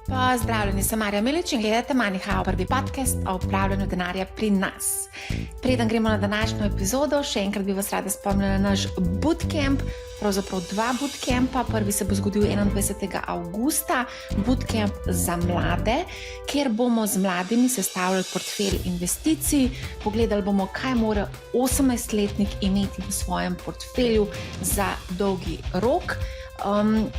Pozdravljeni, sem Marja Milič in gledate MoneyHow, prvi podcast o upravljanju denarja pri nas. Preden gremo na današnjo epizodo, še enkrat bi vas rada spomnila na naš bootcamp, pravzaprav 2 bootcampa. Prvi se bo zgodil 21. avgusta, bootcamp za mlade, kjer bomo z mladimi sestavljali portfelj investicij, pogledali bomo, kaj mora 18-letnik imeti v svojem portfelju za dolgi rok.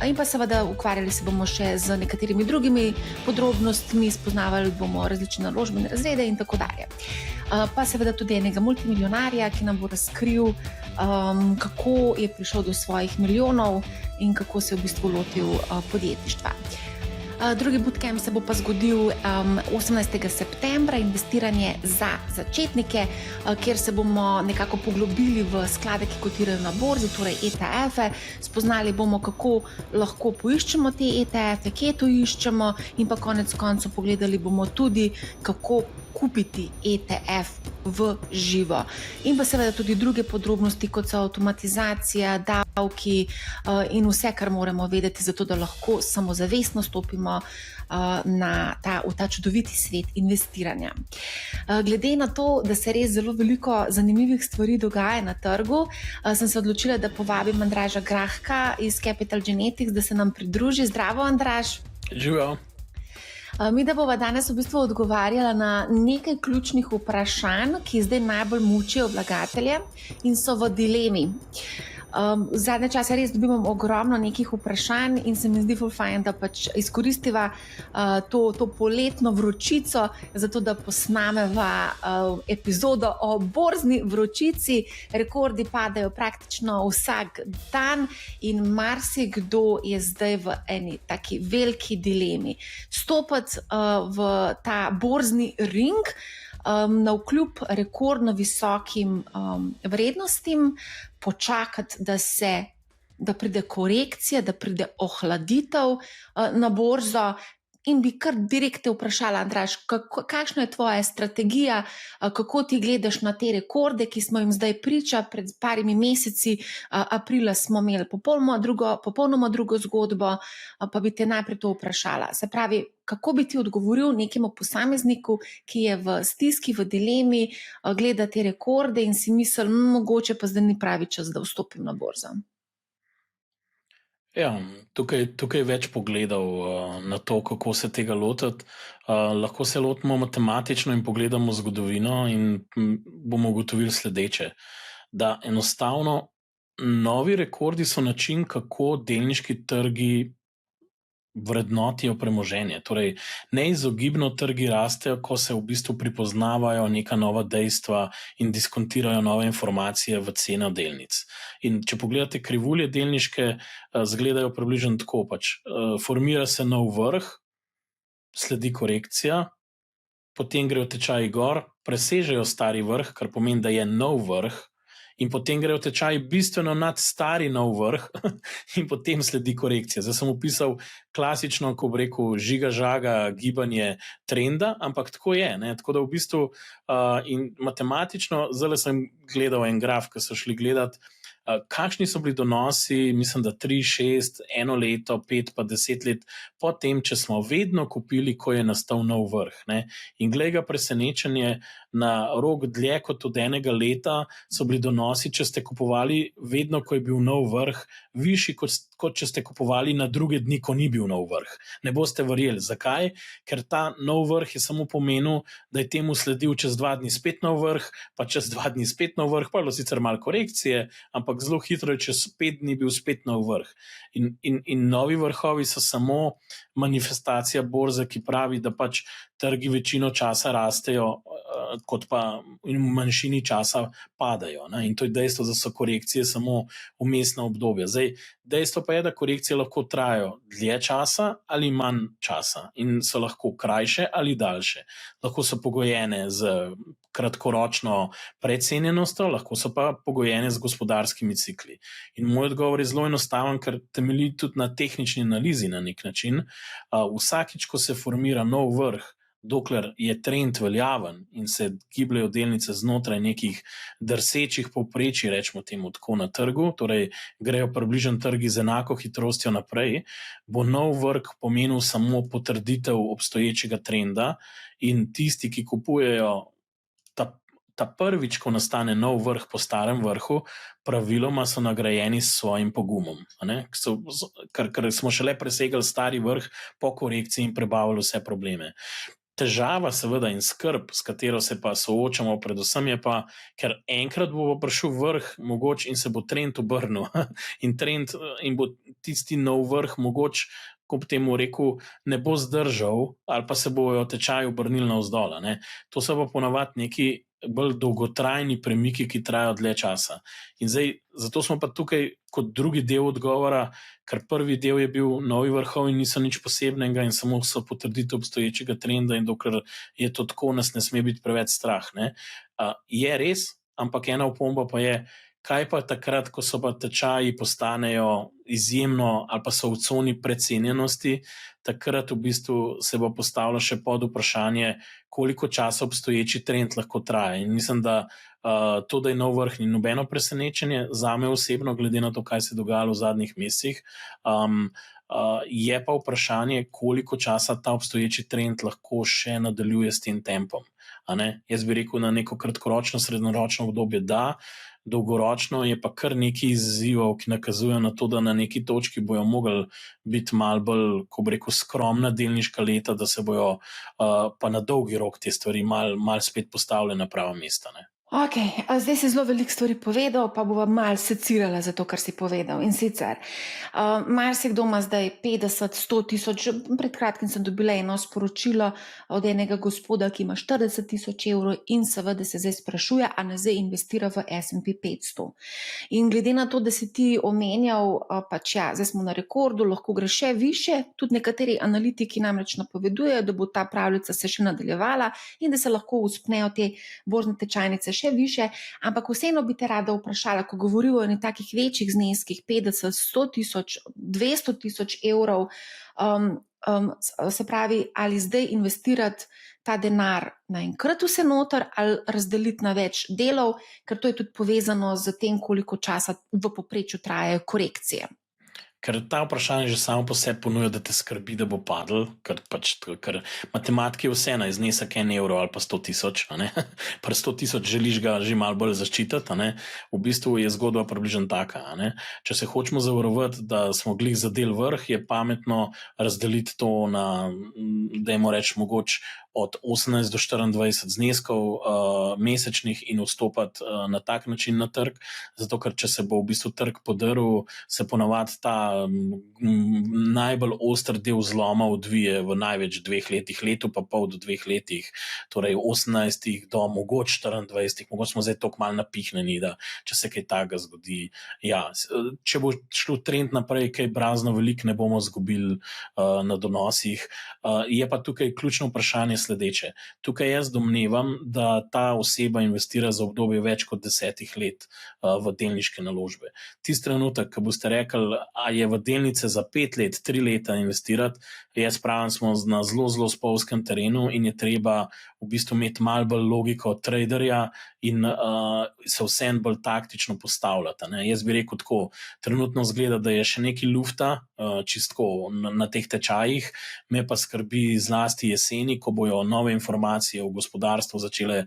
In pa seveda ukvarjali se bomo še z nekaterimi drugimi podrobnostmi, spoznavali bomo različne naložbene razrede in tako dalje. Pa seveda tudi enega multimiljonarja, ki nam bo razkril, kako je prišel do svojih milijonov in kako se je v bistvu lotil podjetništva. Drugi bootcamp se bo pa zgodil 18. septembra, investiranje za začetnike, kjer se bomo nekako poglobili v sklade, ki kotirajo na borzi, torej ETF-e. Spoznali bomo, kako lahko poiščemo te ETF-e, kje to iščemo in pa konec koncev pogledali bomo tudi, kako kupiti ETF v živo. In pa seveda tudi druge podrobnosti, kot so avtomatizacija, davki in vse, kar moramo vedeti, zato da lahko samozavestno stopimo v ta čudoviti svet investiranja. Glede na to, da se res zelo veliko zanimivih stvari dogaja na trgu, sem se odločila, da povabim Andraža Grahka iz Capital Genetics, da se nam pridruži. Zdravo, Andraž. Živijo. Mi da bova danes v bistvu odgovarjala na nekaj ključnih vprašanj, ki zdaj najbolj mučijo vlagatelje in so v dilemi. Zadnje čase res dobimam ogromno nekih vprašanj in se mi zdi ful fajn, da pač izkoristiva to poletno vročico, zato da posnameva epizodo o borzni vročici. Rekordi padajo praktično vsak dan in marsikdo je zdaj v eni taki veliki dilemi. Stopiti v ta borzni ring navkljub rekordno visokim vrednostim, počakati, da pride korekcija, da pride ohladitev na borzo. In bi kar direktno vprašala, Andraž, kakšna je tvoja strategija, kako ti gledaš na te rekorde, ki smo jim zdaj priča? Pred parimi meseci, aprila, smo imeli popolnoma drugo zgodbo, pa bi te najprej to vprašala. Se pravi, kako bi ti odgovoril nekemu posamezniku, ki je v stiski, v dilemi, gleda te rekorde in si misli, mogoče pa zdaj ni pravi čas, da vstopim na borzo? Ja, tukaj je več pogledov na to, kako se tega lotiti. Lahko se lotimo matematično in pogledamo zgodovino in bomo ugotovili sledeče, da enostavno novi rekordi so način, kako delniški trgi vrednotijo premoženje. Torej, neizogibno trgi rastejo, ko se v bistvu pripoznavajo neka nova dejstva in diskontirajo nove informacije v ceno delnic. In če pogledate krivulje delniške, izgledajo približno tako. Formira se nov vrh, sledi korekcija, potem grejo tečaji gor, presežejo stari vrh, kar pomeni, da je nov vrh, in potem grejo tečaji bistveno nad stari nov vrh in potem sledi korekcija. Zdaj sem opisal klasično, ko bi rekel, žiga-žaga gibanje trenda, ampak tako je. Tako da v bistvu in matematično, zdaj sem gledal en graf, ki so šli gledati, kakšni so bili donosi, mislim, da 3, 6, 1 leto, 5 pa 10 let, potem, če smo vedno kupili, ko je nastal nov vrh. In glej ga presenečenje, na rok dlje kot od 1 leta so bili donosi, če ste kupovali vedno, ko je bil nov vrh, višji kot če ste kupovali na druge dni, ko ni bil nov vrh. Ne boste verjeli. Zakaj? Ker ta nov vrh je samo pomenil, da je temu sledil čez 2 dni spet nov vrh, pa čez 2 dni spet nov vrh, pa je bilo sicer malo korekcije, ampak zelo hitro je čez 5 dni bil spet nov vrh. In novi vrhovi so samo manifestacija borze, ki pravi, da pač trgi večino časa rastejo, kot pa v manjšini časa padajo. In to je dejstvo, da so korekcije samo vmesna obdobja. Zdaj, dejstvo pa je, da korekcije lahko trajajo dlje časa ali manj časa in so lahko krajše ali daljše. Lahko so pogojene z kratkoročno precenjenostjo, lahko so pa pogojene z gospodarskimi cikli. In moj odgovor je zelo enostaven, ker temelji tudi na tehnični analizi na nek način. Vsakič, ko se formira nov vrh, dokler je trend veljaven in se gibljajo delnice znotraj nekih drsečih povprečij, rečemo temu tako, na trgu, torej grejo približno trgi z enako hitrostjo naprej, bo nov vrh pomenil samo potrditev obstoječega trenda in tisti, ki kupujejo ta prvič, ko nastane nov vrh po starem vrhu, praviloma so nagrajeni s svojim pogumom, ker smo šele presegli stari vrh po korekciji in prebavili vse probleme. Težava, seveda, in skrb, s katero se pa soočamo, predvsem je pa, ker enkrat bo prišel vrh, mogoče in se bo trend obrnil in bo tisti nov vrh, mogoče, ko bi temu rekel, ne bo zdržal, ali pa se bojo tečaji obrnili navzdol. To so pa ponavadi neki bolj dolgotrajni premiki, ki trajajo dlje časa. In zdaj, zato smo pa tukaj kot drugi del odgovora, ker prvi del je bil novi vrhovi, niso nič posebnega in samo so potrditev obstoječega trenda, in dokler je to tako, nas ne sme biti preveč strah. Je res, ampak ena opomba pa je, kaj pa takrat, ko so pa tečaji postanejo izjemno ali pa so v coni precenjenosti, takrat v bistvu se bo postavilo še pod vprašanje, koliko časa obstoječi trend lahko traja. In mislim, da to, da je nov vrh, ni nobeno presenečenje, zame osebno, glede na to, kaj se je dogajalo v zadnjih mesecih. Je pa vprašanje, koliko časa ta obstoječi trend lahko še nadaljuje s tem tempom. Jaz bi rekel, na neko kratkoročno, srednjeročno obdobje da, dolgoročno je pa kar nekaj izzivov, ki nakazujejo na to, da na neki točki bojo mogli biti malo bolj, ko bi rekel, skromna delniška leta, da se bojo pa na dolgi rok te stvari malo spet postavile na pravo mesto. Ok, zdaj si zelo veliko stvari povedal, pa bova malo secirala za to, kar si povedal. In sicer, marsikdo ima zdaj 50, 100 tisoč, pred kratkim sem dobila eno sporočilo od enega gospoda, ki ima 40 tisoč evrov in seveda se zdaj sprašuje, a ne zdaj investira v S&P 500. In glede na to, da si ti omenjal, pač ja, zdaj smo na rekordu, lahko gre še više, tudi nekateri analitiki namreč napovedujejo, da bo ta pravljica se še nadaljevala in da se lahko uspnejo te borzne tečajnice še više, ampak vseeno bi te rada vprašala, ko govorijo o takih večjih zneskih, 50, 100 tisoč, 200 tisoč evrov, se pravi, ali zdaj investirati ta denar naenkrat vse noter ali razdeliti na več delov, ker to je tudi povezano z tem, koliko časa v povprečju trajajo korekcije. Ker ta vprašanje že samo po sebi ponuja, da te skrbi, da bo padel, ker matematika je vseeno, znesek 1 evro ali pa 100 tisoč. Pri 100 tisoč želiš ga že malo bolj zaščititi. V bistvu je zgodba približno taka. Če se hočemo zavarovati, da smo glih zadel vrh, je pametno razdeliti to na, dajmo reči, mogoče od 18 do 24 zneskov mesečnih in vstopati na tak način na trg, zato ker če se bo v bistvu trg podrl, se ponavadi ta najbolj oster del zloma odvije v največ 2 letih, letu pa pol do 2 letih, torej 18 do mogoče 24, mogoče smo zdaj toliko malo napihnjeni, da če se kaj takega zgodi, ja, če bo šlo trend naprej, kaj brazno veliko ne bomo zgubili na donosih. Je pa tukaj ključno vprašanje sledeče. Tukaj jaz domnevam, da ta oseba investira za obdobje več kot 10 let v delniške naložbe. Tisti trenutek, ko boste rekli, a je v delnice za 5 let, 3 leta investirati, jaz pravim, smo na zelo, zelo spolzkem terenu in je treba v bistvu imeti malo bolj logiko traderja in se vseeno bolj taktično postavljati. Jaz bi rekel tako, trenutno zgleda, da je še nekaj lufta, čistko na teh tečajih, me pa skrbi zlasti jeseni, ko bojo nove informacije v gospodarstvu začele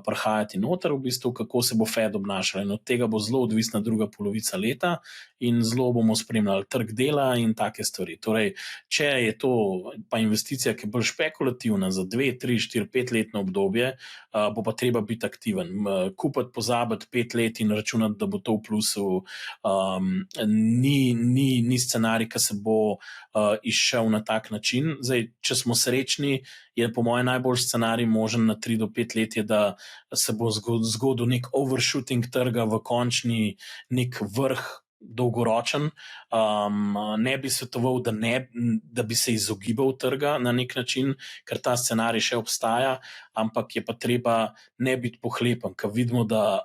prihajati noter, v bistvu, kako se bo Fed obnašala. In od tega bo zelo odvisna druga polovica leta in zelo bomo spremljali trg dela in take stvari. Torej, če je to pa investicija, ki je bolj špekulativna za 2, 3, 4, 5 letno obdobje, bo pa treba biti aktiven. Kupiti, pozabiti 5 let in računati, da bo to v plusu, ni scenarij, ki se bo izšel na tak način. Zdaj, če smo srečni, je po mojem najbolj scenarij možen na 3 do 5 let, je, da se bo zgodil nek overshooting trga v končni nek vrh, dolgoročen. Ne bi svetoval, da bi se izogibal trga na nek način, ker ta scenarij še obstaja, ampak je pa treba ne biti pohlepen, ker vidimo, da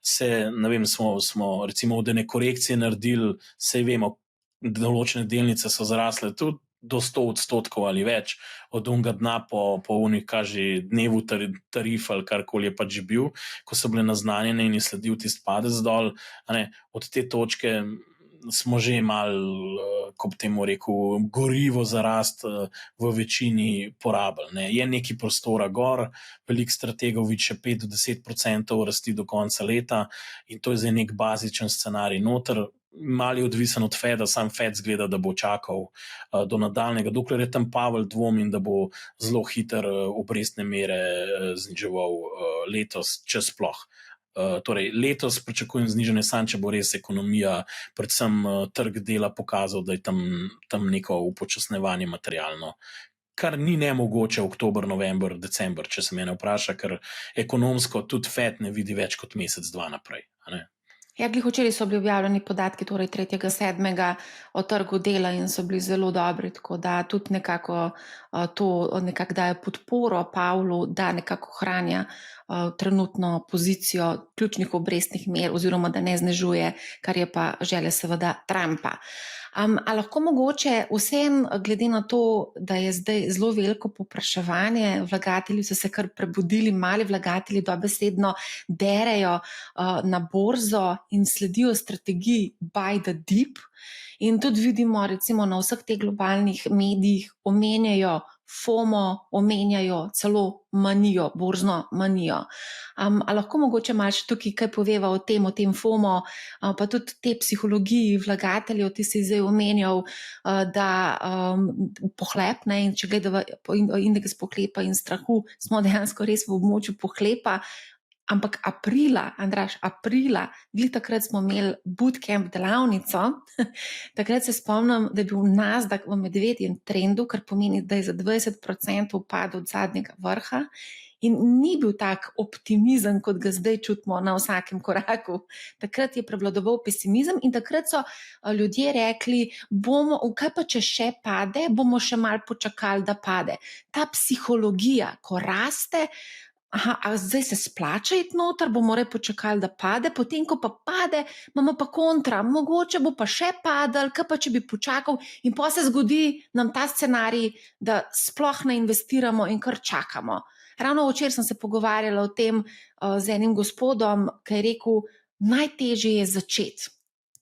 smo recimo od ene korekcije naredili, saj vemo, določene delnice so zrasle tudi do 100% ali več od unga dna po unih, kaže dnevu tarif ali karkoli je pač že bil, ko so bile naznanjene in je sledil tisti padec dol. Od te točke smo že imeli, ko bi temu rekel, gorivo za rast v večini porabili. Ne. Je nekaj prostora gor, veliko strategov vidi še 5-10% rasti do konca leta in to je zdaj nek bazičen scenarij noter. Mali odvisen od Feda, sam Fed zgleda, da bo čakal do nadaljnega, dokler je tam Pavel dvomim, da bo zelo hiter obrestne mere zniževal letos, če sploh. Torej, letos pričakujem znižanje, samo če bo res ekonomija, predvsem trg dela pokazal, da je tam neko upočasnevanje materialno, kar ni nemogoče oktober, november, december, če se mene vpraša, ker ekonomsko tudi Fed ne vidi več kot mesec, dva naprej. Ja, glih včeraj so bili objavljeni podatki, torej 3.7. o trgu dela in so bili zelo dobri, tako da tudi nekako to nekako daje podporo Pavlu, da nekako ohranja trenutno pozicijo ključnih obrestnih mer oziroma da ne znižuje, kar je pa želja seveda Trumpa. A lahko mogoče vseeno, glede na to, da je zdaj zelo veliko povpraševanje, vlagatelji so se kar prebudili, mali vlagatelji dobesedno derejo na borzo in sledijo strategiji buy the dip, in tudi vidimo recimo na vseh teh globalnih medijih omenjajo FOMO, omenjajo celo manijo, borzno manijo. A lahko mogoče malo še tukaj kaj poveva o tem FOMO, pa tudi te psihologiji vlagateljev, ti si zdaj omenjal, da pohlep, ne, in če gledava indeks pohlepa in strahu, smo dejansko res v območju pohlepa. Ampak aprila, Andraž, glih takrat smo imeli bootcamp delavnico, takrat se spomnim, da je bil Nasdaq v medvedjem trendu, kar pomeni, da je za 20% upadel od zadnjega vrha in ni bil tak optimizem, kot ga zdaj čutimo na vsakem koraku. Takrat je prevladoval pesimizem in takrat so ljudje rekli, kaj pa če še pade, bomo še malo počakali, da pade. Ta psihologija, ko raste, a zdaj se splača iti noter, bomo počakali, da pade, potem ko pa pade, imamo pa kontra, mogoče bo pa še padel, kaj pa če bi počakal, in pa se zgodi nam ta scenarij, da sploh ne investiramo in kar čakamo. Ravno včeraj sem se pogovarjala o tem z enim gospodom, ki je rekel, najtežje je začeti.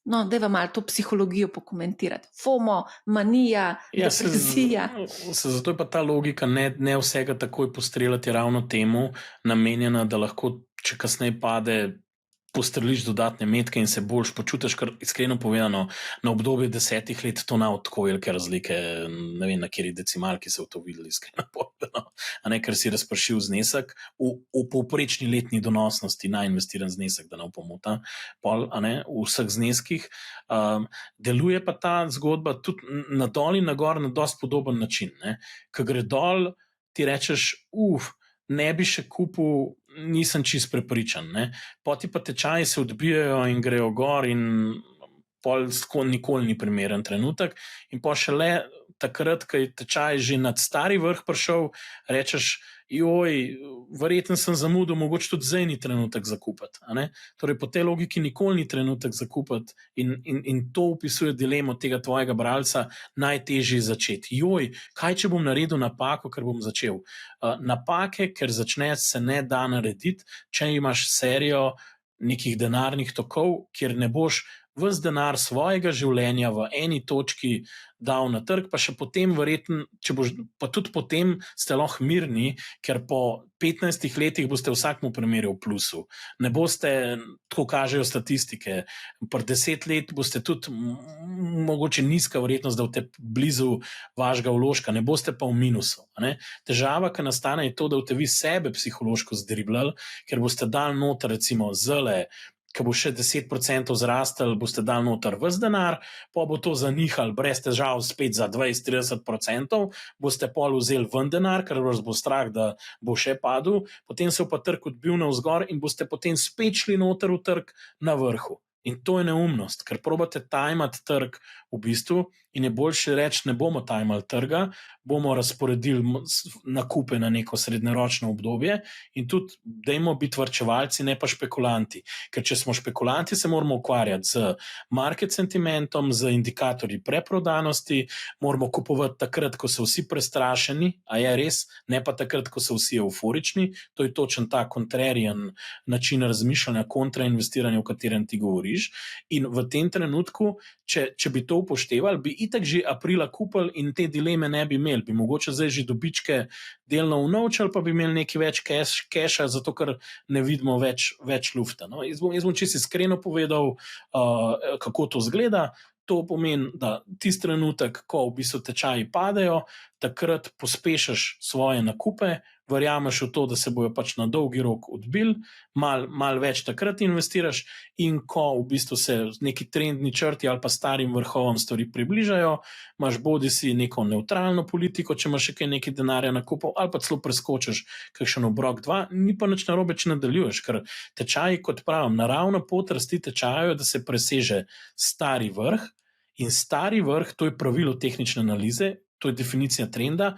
No, dajva malo to psihologijo pokomentirati. FOMO, manija, depresija. Zato je pa ta logika ne vsega takoj postreljati ravno temu namenjena, da lahko, če kasneje pade, postreliš dodatne metke in se boljš počutiš, ker iskreno povedano, na obdobje 10 let to nav tako velike razlike, ne vem, na kateri decimalki se v to videli, iskreno povedano, ker si razpršil znesek v povprečni letni donosnosti na investiran znesek, da ne pomota, v vseh zneskih. Deluje pa ta zgodba tudi na dol in na gor na dosti podoben način. Ko gre dol, ti rečeš, ne bi še kupil, nisem čist prepričan. Poti pa tečaji se odbijajo in grejo gor in pol nikoli ni primeren trenutek in pa šele takrat, ko je tečaj že nad stari vrh prišel, rečeš, verjetno sem zamudil, mogoče tudi zdaj ni trenutek za kupiti. Torej, po tej logiki nikoli ni trenutek za kupiti in to opisuje dilemo tega tvojega bralca, najtežje začeti. Kaj če bom naredil napako, ker bom začel? Napake, ker začneš, se ne da narediti, če imaš serijo nekih denarnih tokov, kjer ne boš ves denar svojega življenja v eni točki dal na trg, pa še potem verjetno, pa tudi potem ste lahko mirni, ker po 15 letih boste v vsakem primeru v plusu. Ne boste, tako kažejo statistike, pri 10 let boste tudi mogoče nizka verjetnost, da boste blizu vašega vložka, ne boste pa v minusu. Težava, ki nastane, je to, da boste vi sebe psihološko zdriblali, ker boste dali noter recimo zele, ko bo še 10% zrastel, boste dali noter ves denar, pa bo to zanihal brez težav spet za 20-30%, boste pol vzeli ven denar, ker vas bo strah, da bo še padel, potem se bo pa trg odbil navzgor in boste potem spet šli noter v trg na vrhu. In to je neumnost, ker probate tajmati trg v bistvu in je boljše reči, ne bomo tajmali trga, bomo razporedili nakupe na neko srednjeročno obdobje in tudi dajmo biti varčevalci, ne pa špekulanti. Ker če smo špekulanti, se moramo ukvarjati z market sentimentom, z indikatorji preprodanosti, moramo kupovati takrat, ko so vsi prestrašeni, a je res, ne pa takrat, ko so vsi euforični. To je točen ta kontrarian način razmišljanja, kontrainvestiranja, o katerem ti govoriš. In v tem trenutku, če bi to upoštevali, bi itak že aprila kupili in te dileme ne bi imeli. Bi mogoče zdaj že dobičke delno unovčali, pa bi imeli nekaj več keša, zato ker ne vidimo več lufta. No? Jaz bom čisto iskreno povedal, kako to zgleda. To pomeni, da tisti trenutek, ko v bistvu tečaji padejo, takrat pospešiš svoje nakupe, verjameš v to, da se bojo pač na dolgi rok odbili, mal več takrat investiraš in ko v bistvu se neki trendni črti ali pa starim vrhovom stvari približajo, imaš bodi si neko neutralno politiko, če imaš še nekaj denarja nakupov ali pa celo preskočiš kakšen obrok 2, ni pa nič narobe, če nadaljuješ, ker tečaji, kot pravim, naravna pot rasti tečajev, da se preseže stari vrh in stari vrh, to je pravilo tehnične analize, to je definicija trenda,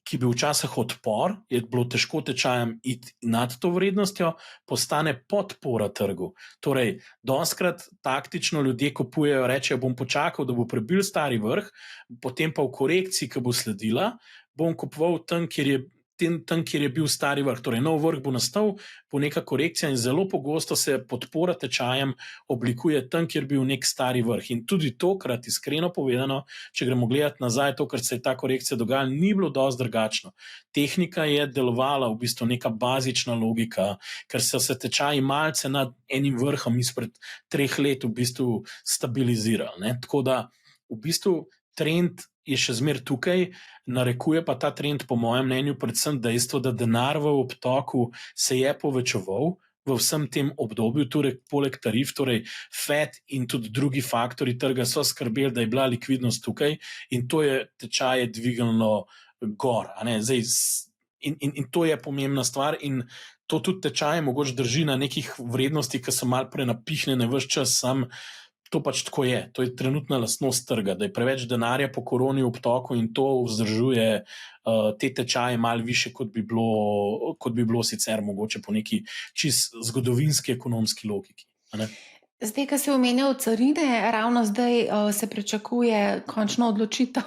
ki bi včasih odpor, je bilo težko tečajem iti nad to vrednostjo, postane podpora trgu. Torej, dostikrat taktično ljudje kupujejo, rečejo, bom počakal, da bo prebil stari vrh, potem pa v korekciji, ki bo sledila, bom kupoval tam, kjer je bil stari vrh. Torej, nov vrh bo nastal, bo neka korekcija in zelo pogosto se podpora tečajem oblikuje tam, kjer je bil nek stari vrh. In tudi tokrat, iskreno povedano, če gremo gledati nazaj, to, kar se je ta korekcija dogajala, ni bilo dosti drugačno. Tehnika je delovala v bistvu neka bazična logika, ker so se tečaji malce nad enim vrhom izpred 3 let v bistvu stabilizirali. Ne? Tako da v bistvu trend je še zmeraj tukaj, narekuje pa ta trend, po mojem mnenju, predvsem dejstvo, da denar v obtoku se je povečeval v vsem tem obdobju, torej poleg tarif, torej FED in tudi drugi faktori trga so skrbeli, da je bila likvidnost tukaj in to je tečaje dvignilo gor. Zdaj, in to je pomembna stvar in to tudi tečaje mogoče drži na nekih vrednostih, ki so malo prenapihnjene ves čas, sam to pač tako je. To je trenutna lastnost trga, da je preveč denarja po koroni v obtoku in to vzdržuje te tečaje malo više, kot bi bilo sicer mogoče po neki čist zgodovinski ekonomski logiki. Zdaj, ko si omenjal carine, ravno zdaj se pričakuje končno odločitev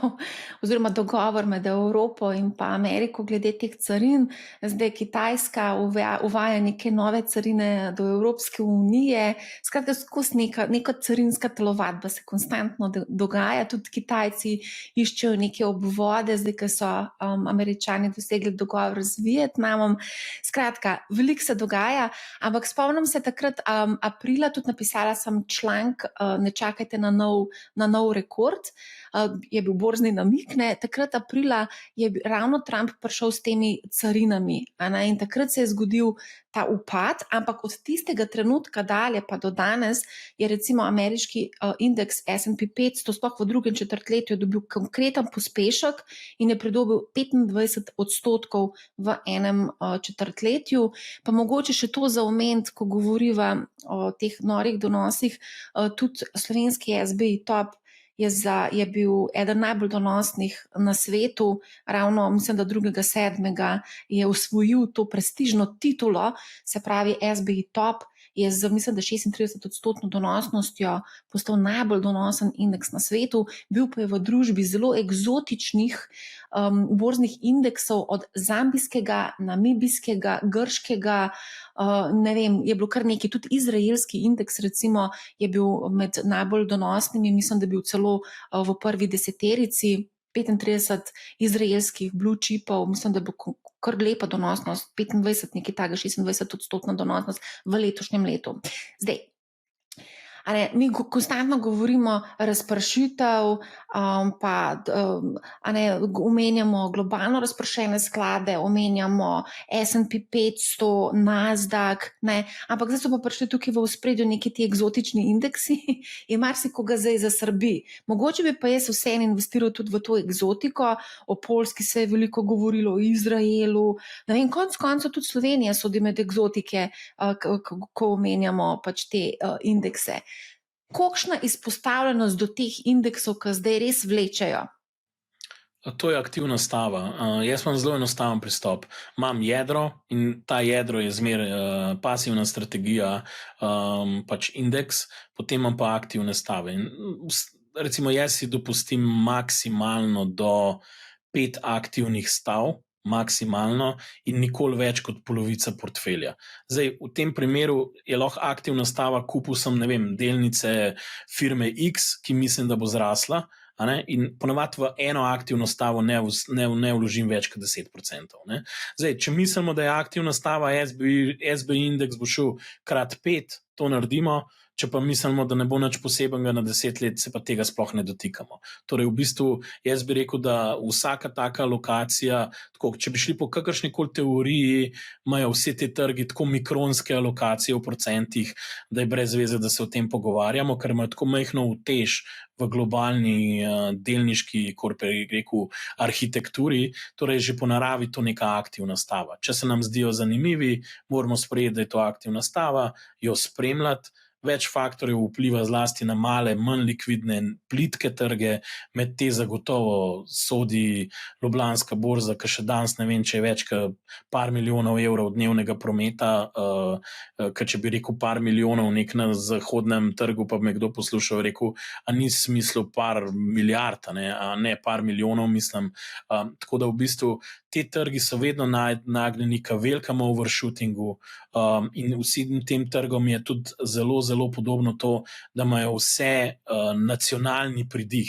oziroma dogovor med Evropo in pa Ameriko glede teh carin. Zdaj Kitajska uvaja neke nove carine do Evropske unije. Skratka, skozi neka carinska telovadba se konstantno dogaja. Tudi Kitajci iščejo neke obvode, zdaj, ko so Američani dosegli dogovor z Vietnamom. Skratka, veliko se dogaja, ampak spomnim se takrat aprila tudi napisala sem članek, ne čakajte na nov rekord, je bil borzni namig, takrat aprila je ravno Trump prišel s temi carinami, in takrat se je zgodil ta upad, ampak od tistega trenutka dalje pa do danes je recimo ameriški indeks S&P 500 sploh v drugem četrtletju dobil konkreten pospešek in je pridobil 25% v enem četrtletju. Pa mogoče še to za omeniti, ko govoriva o teh norih donosih, tudi slovenski SBI Top je bil eden najbolj donosnih na svetu, ravno mislim, da 2.7. je osvojil to prestižno titulo, se pravi SBI Top je z, mislim, da 36% donosnostjo postal najbolj donosen indeks na svetu, bil pa je v družbi zelo eksotičnih borznih indeksov, od zambijskega, namibijskega, grškega, ne vem, je bilo kar nekaj, tudi izraelski indeks recimo je bil med najbolj donosnimi, mislim, da je bil celo v prvi deseterici, 35 izraelskih blue chipov, mislim, da bo kar lepa donosnost, 25, nekaj takega, 26% donosnost v letošnjem letu. Zdaj, mi konstantno govorimo razpršitev, pa omenjamo globalno razpršene sklade, omenjamo S&P 500, Nasdaq, ampak zdaj so pa prišli tukaj v ospredju neki ti eksotični indeksi in marsikoga zdaj zasrbi. Mogoče bi pa jaz vseeno investiral tudi v to eksotiko, o Poljski se je veliko govorilo, o Izraelu, konec koncev tudi Slovenija sodi med eksotike, ko omenjamo pač te indekse. Kolikšna izpostavljenost do teh indeksov, ki zdaj res vlečejo? To je aktivna stava. Jaz imam zelo enostaven pristop. Imam jedro in ta jedro je zmeraj pasivna strategija, pač indeks, potem imam pa aktivne stave. In, recimo, jaz si dopustim maksimalno do 5 aktivnih stav, maksimalno, in nikoli več kot polovica portfelja. Zdaj, v tem primeru je lahko aktivna stava, kupil sem, ne vem, delnice firme X, ki mislim, da bo zrasla. In ponovadi v eno aktivno stavo ne vložim več kot 10%. Ne? Zdaj, če mislimo, da je aktivna stava SBI indeks bo šel krat 5, to naredimo, če pa mislimo, da ne bo nič posebenega na 10 let, se pa tega sploh ne dotikamo. Torej, v bistvu, jaz bi rekel, da vsaka taka lokacija, tako, če bi šli po kakršnikoli teoriji, imajo vse te trgi tako mikronske alokacije v procentih, da je brez veze, da se o tem pogovarjamo, ker imajo tako majhno utež v globalni delniški, arhitekturi, torej že po naravi to neka aktivna stava. Če se nam zdijo zanimivi, moramo sprejeti, da je to aktivna stava, jo spremljati. Več faktorjev vpliva zlasti na male, manj likvidne, plitke trge, med te zagotovo sodi Ljubljanska borza, ki še danes ne vem, če je več kot par milijonov evrov dnevnega prometa, ker če bi rekel par milijonov nek na zahodnem trgu, pa bi me kdo poslušal, rekel, a ni smislu par milijard, a ne par milijonov, mislim. Tako da v bistvu te trgi so vedno nagnjeni k velikemu overshootingu, in vsem tem trgom je tudi zelo podobno to, da imajo vse nacionalni pridih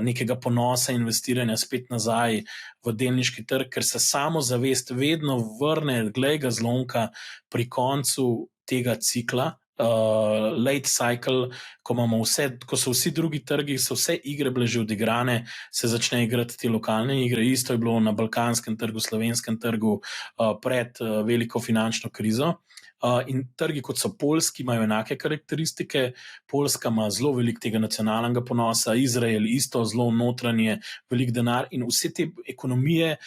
nekega ponosa investiranja spet nazaj v delniški trg, ker se samozavest vedno vrne, glej ga zlomka, pri koncu tega cikla, late cycle, ko so vsi drugi trgi, so vse igre bile že odigrane, se začne igrati te lokalne igre. Isto je bilo na balkanskem trgu, slovenskem trgu pred veliko finančno krizo. In trgi, kot so poljski, imajo enake karakteristike. Poljska ima zelo veliko tega nacionalnega ponosa, Izrael isto, zelo notranje, velik denar, in vse te ekonomije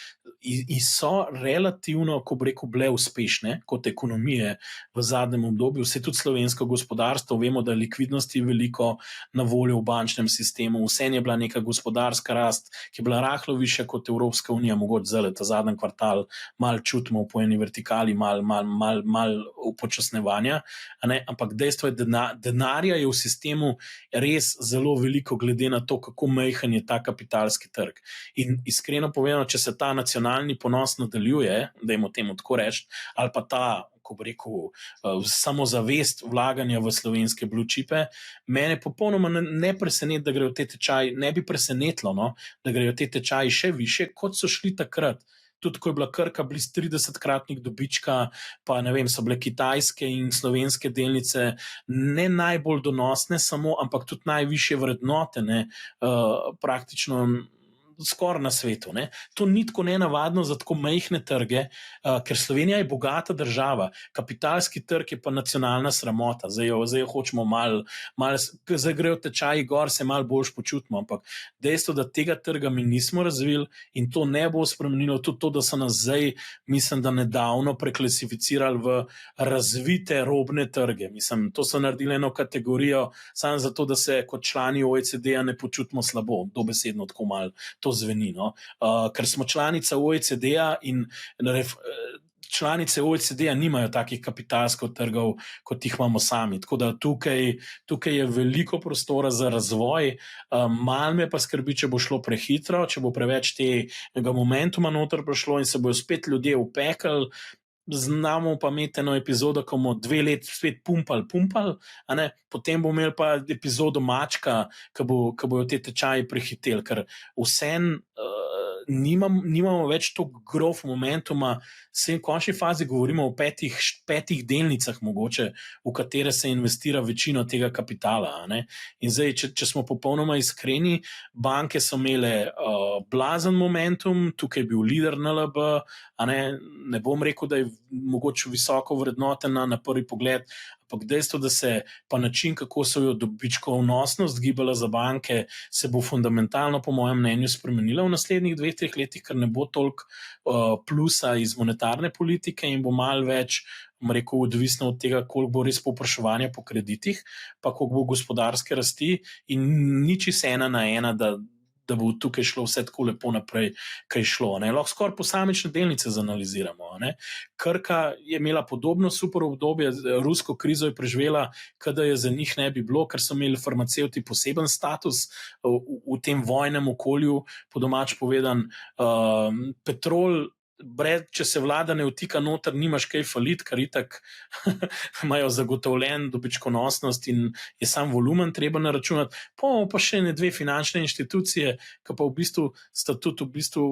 so relativno, ko bi rekel, bile uspešne kot ekonomije v zadnjem obdobju. Vse tudi slovensko gospodarstvo, vemo, da je likvidnosti veliko na voljo v bančnem sistemu, vse je bila neka gospodarska rast, ki je bila rahlo višja kot Evropska unija, mogoče zdaj ta zadnji kvartal malo čutimo po eni vertikali, malo upočasnevanja, ampak dejstvo je, da denarja je v sistemu res zelo veliko, glede na to, kako majhen je ta kapitalski trg. In iskreno povedano, če se ta nacionalni ponos nadaljuje, dajmo temu tako reči, ali pa ta, ko bi rekel, samozavest vlaganja v slovenske blue chipe, mene popolnoma ne preseneti, da grejo te tečaji, ne bi presenetilo, da grejo te tečaji še više, kot so šli takrat. Tudi ko je bila Krka blizu 30-kratnik dobička, pa ne vem, so bile kitajske in slovenske delnice ne najbolj donosne samo, ampak tudi najvišje vrednotene, praktično skoraj na svetu. Ne? To ni tako nenavadno za tako majhne trge, ker Slovenija je bogata država, kapitalski trg je pa nacionalna sramota. Zdaj jo hočemo malo, zdaj grejo tečaji gor, se malo boljš počutimo, ampak dejstvo, da tega trga mi nismo razvili in to ne bo spremenilo, tudi to, da so nas zdaj, mislim, da nedavno preklasificirali v razvite robne trge. Mislim, to so naredili eno kategorijo samo zato, da se kot člani OECD-ja ne počutimo slabo, dobesedno tako malo to zveni, ker smo članica OECD-ja in članice OECD-ja nimajo takih kapitalskih trgov, kot jih imamo sami. Tako da tukaj je veliko prostora za razvoj. Malo me pa skrbi, če bo šlo prehitro, če bo preveč tega momentuma noter prišlo in se bojo spet ljudje upekli. Znamo pa imeti eno epizodo, ko bomo 2 leti spet pumpali, potem bomo imeli pa epizodo mačka, ko bojo te tečaji prehiteli, ker vsem nimamo več toliko grof momentuma, se v končni fazi govorimo o petih delnicah mogoče, v katere se investira večino tega kapitala. In zdaj, če smo popolnoma iskreni, banke so imele blazen momentum, tukaj je bil lider NLB, ne bom rekel, da je mogoče visoko vrednotena na prvi pogled, ampak dejstvo, da se pa način, kako so jo dobičkonosnost gibala za banke, se bo fundamentalno, po mojem mnenju, spremenila v naslednjih 2-3 letih, ker ne bo toliko plusa iz monetarne politike in bo malo več rekel, odvisno od tega, koliko bo res povpraševanja po kreditih, pa koliko bo gospodarske rasti, in ni čisto 1:1, da bo tukaj šlo vse tako lepo naprej, kaj šlo. Lahko skoraj posamične delnice zanaliziramo. Krka je imela podobno super obdobje, rusko krizo je preživela, kada je za njih ne bi bilo, ker so imeli farmacevti poseben status v tem vojnem okolju, po domač povedan. Petrol, če se vlada ne vtika noter, nimaš kaj falit, ker itak imajo zagotovljen dobičkonosnost in je sam volumen treba naračunati. Pa še ne dve finančne inštitucije, ki pa v bistvu sta tudi v bistvu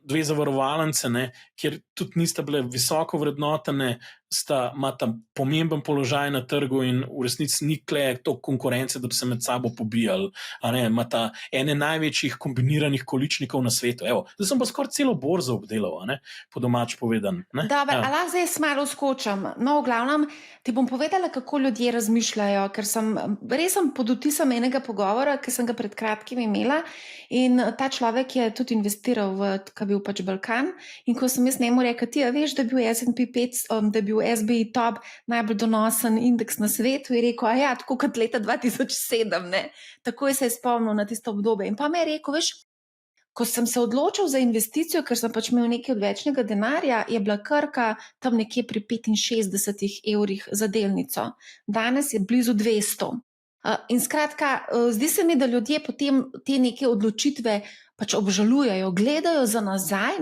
dve zavarovalnice, kjer tudi nista bile visoko vrednotene, imata pomemben položaj na trgu in v resnici ni toliko konkurence, da bi se med sabo pobijali. Imata ene največjih kombiniranih količnikov na svetu. Zdaj sem pa skoraj celo borzo obdelal, po domač povedan. Dobar, a lahko zdaj malo skočim. V glavnem ti bom povedala, kako ljudje razmišljajo, ker sem pod vtisom enega pogovora, ki sem ga pred kratkim imela, in ta človek je tudi investiral v, ki je bil pač Balkan, in ko sem jaz njemu rekla, ti veš, da je bil S&P 500, da je bil SBI top, najbolj donosen indeks na svetu, je rekel, tako kot leta 2007, takoj se je spomnil na tisto obdobje. In pa me je rekel, veš, ko sem se odločil za investicijo, ker sem pač imel nekaj odvečnega denarja, je bila Krka tam nekje pri 65 evrih za delnico. Danes je blizu 200. In skratka, zdi se mi, da ljudje potem te neke odločitve pač obžalujejo, gledajo za nazaj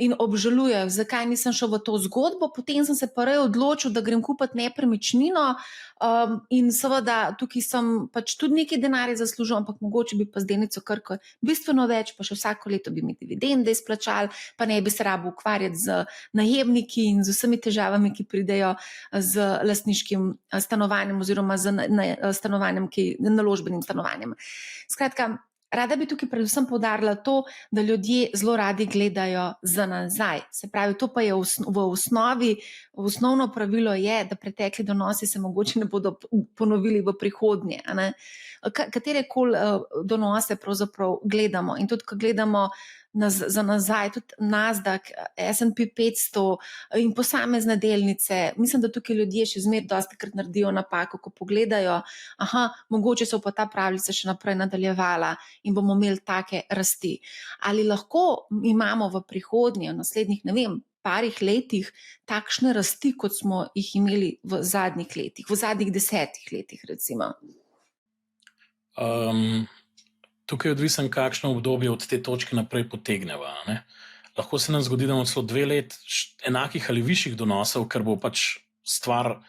in obžalujejo, zakaj nisem šel v to zgodbo. Potem sem se pa odločil, da grem kupiti nepremičnino, in seveda tukaj sem pač tudi nekaj denarja zaslužil, ampak mogoče bi pa z delnico Krke bistveno več, pa še vsako leto bi mi dividende izplačali, pa ne bi se rabo ukvarjati z najemniki in z vsemi težavami, ki pridejo z lastniškim stanovanjem oziroma z stanovanjem, naložbenim stanovanjem. Skratka, rada bi tukaj predvsem poudarila to, da ljudje zelo radi gledajo za nazaj. Se pravi, to pa je v osnovi, osnovno pravilo je, da pretekli donosi se mogoče ne bodo ponovili v prihodnje. Katerekoli donose pravzaprav gledamo, in tudi, ko gledamo za nazaj, tudi Nasdaq, S&P 500 in posamezne delnice, mislim, da tukaj ljudje še zmeraj dostikrat naredijo napako, ko pogledajo, mogoče se bo pa ta pravljica še naprej nadaljevala in bomo imeli take rasti. Ali lahko imamo v prihodnje, v naslednjih, parih letih takšne rasti, kot smo jih imeli v zadnjih letih, v zadnjih 10 letih recimo? Tukaj je odvisen, kakšno obdobje od te točke naprej potegneva. Lahko se nam zgodi, da imamo celo 2 leti enakih ali višjih donosov, ker bo pač stvar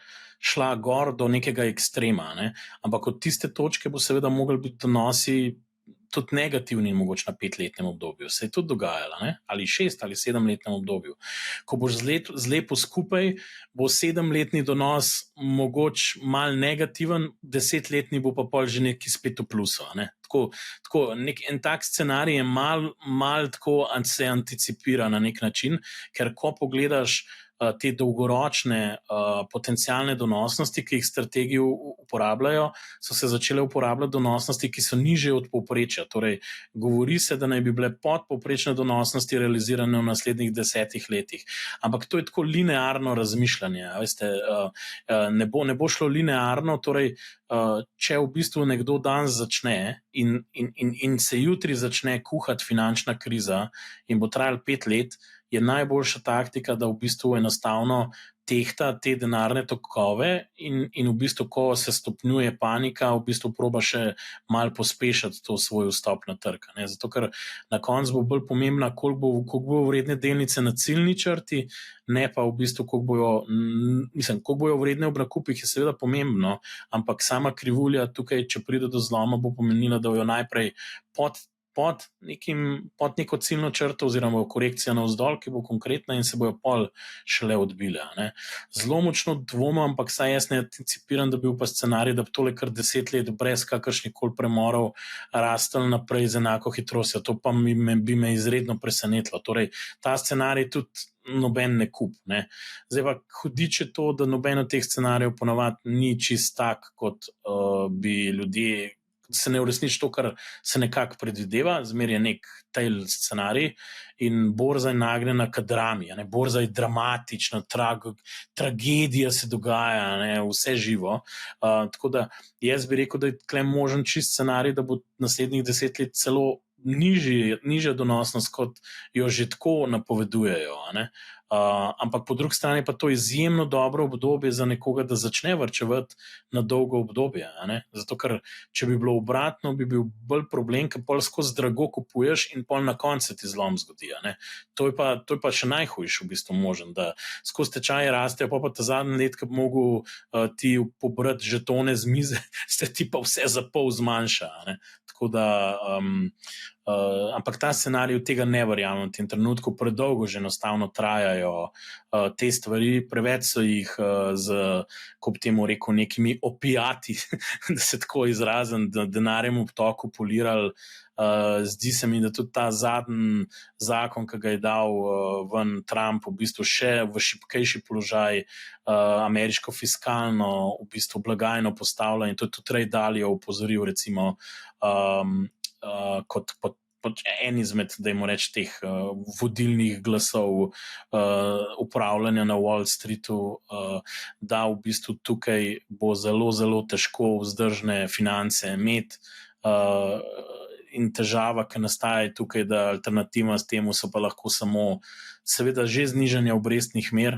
šla gor do nekega ekstrema. Ampak od tiste točke bo seveda mogli biti donosi tudi negativni, mogoče na 5-letnem obdobju. Se je tudi dogajalo, ali 6 ali 7-letnem obdobju. Ko boš zlepil skupaj, bo 7-letni donos mogoče mal negativen, 10-letni bo pa pol že neki spet v plusu. En tak scenarij je mal tako se anticipira na nek način, ker ko pogledaš te dolgoročne potencialne donosnosti, ki jih strategiji uporabljajo, so se začele uporabljati donosnosti, ki so nižje od povprečja. Torej, govori se, da naj bi bile podpovprečne donosnosti realizirane v naslednjih 10 letih. Ampak to je tako linearno razmišljanje. Veste, ne bo šlo linearno, torej, če v bistvu nekdo danes začne in se jutri začne kuhati finančna kriza in bo trajala 5 let, je najboljša taktika, da v bistvu enostavno tehta te denarne tokove in v bistvu, ko se stopnjuje panika, v bistvu proba še malo pospešiti to svoj vstop na trg. Zato, ker na koncu bo bolj pomembna, koliko bo vredne delnice na ciljni črti, ne pa v bistvu, koliko bojo vredne ob nakupih, je seveda pomembno, ampak sama krivulja tukaj, če pride do zloma, bo pomenila, da jo najprej pod neko ciljno črto oziroma korekcija navzdol, ki bo konkretna in se bojo pol šele odbile. Zelo močno dvomim, ampak saj jaz ne anticipiram, da bi bil pa scenarij, da bi tole kar 10 let brez kakršnih koli premorov rastel naprej z enako hitrostjo. To pa bi me izredno presenetilo. Torej, ta scenarij tudi noben ne kup. Zdaj pa hudič je to, da noben od teh scenarijev ponavadi ni čist tak, kot bi ljudje se ne uresniči to, kar se nekako predvideva, zmer je nek tail scenarij in borza je nagnjena k drami, ne? Borza je dramatična, tragedija se dogaja, ne? Vse živo. Tako da jaz bi rekel, da je tukaj možen čist scenarij, da bo naslednjih 10 let celo nižja donosnost, kot jo že tako napovedujejo. Ampak po drugi strani pa to izjemno dobro obdobje za nekoga, da začne varčevati na dolgo obdobje. Zato, ker če bi bilo obratno, bi bil bolj problem, ker pol skozi drago kupuješ in pol na koncu ti zlom zgodi. To je pa še najhujše v bistvu možen, da skozi tečaje rastejo, pa ta zadnji let, ki bi mogel ti pobrati žetone z mize, se ti pa vse za pol zmanjša. Tako da ampak ta scenarij tega ne verjamem, v tem trenutku predolgo že enostavno trajajo te stvari, preveč so jih ko bi temu rekel, nekimi opijati, da se tako izrazim, da denarjem v toku polirali. Zdi se mi, da tudi ta zadnji zakon, ki ga je dal ven Trump, v bistvu še v šibkejši položaj ameriško fiskalno v bistvu blagajno postavlja, in to je tudi Ray Dalio opozoril recimo kot en izmed, dajmo reči, teh vodilnih glasov upravljanja na Wall Streetu, da v bistvu tukaj bo zelo, zelo težko vzdržne finance imeti. In težava, ki nastaja tukaj, da alternativa s temu so pa lahko samo seveda že znižanje obrestnih mer,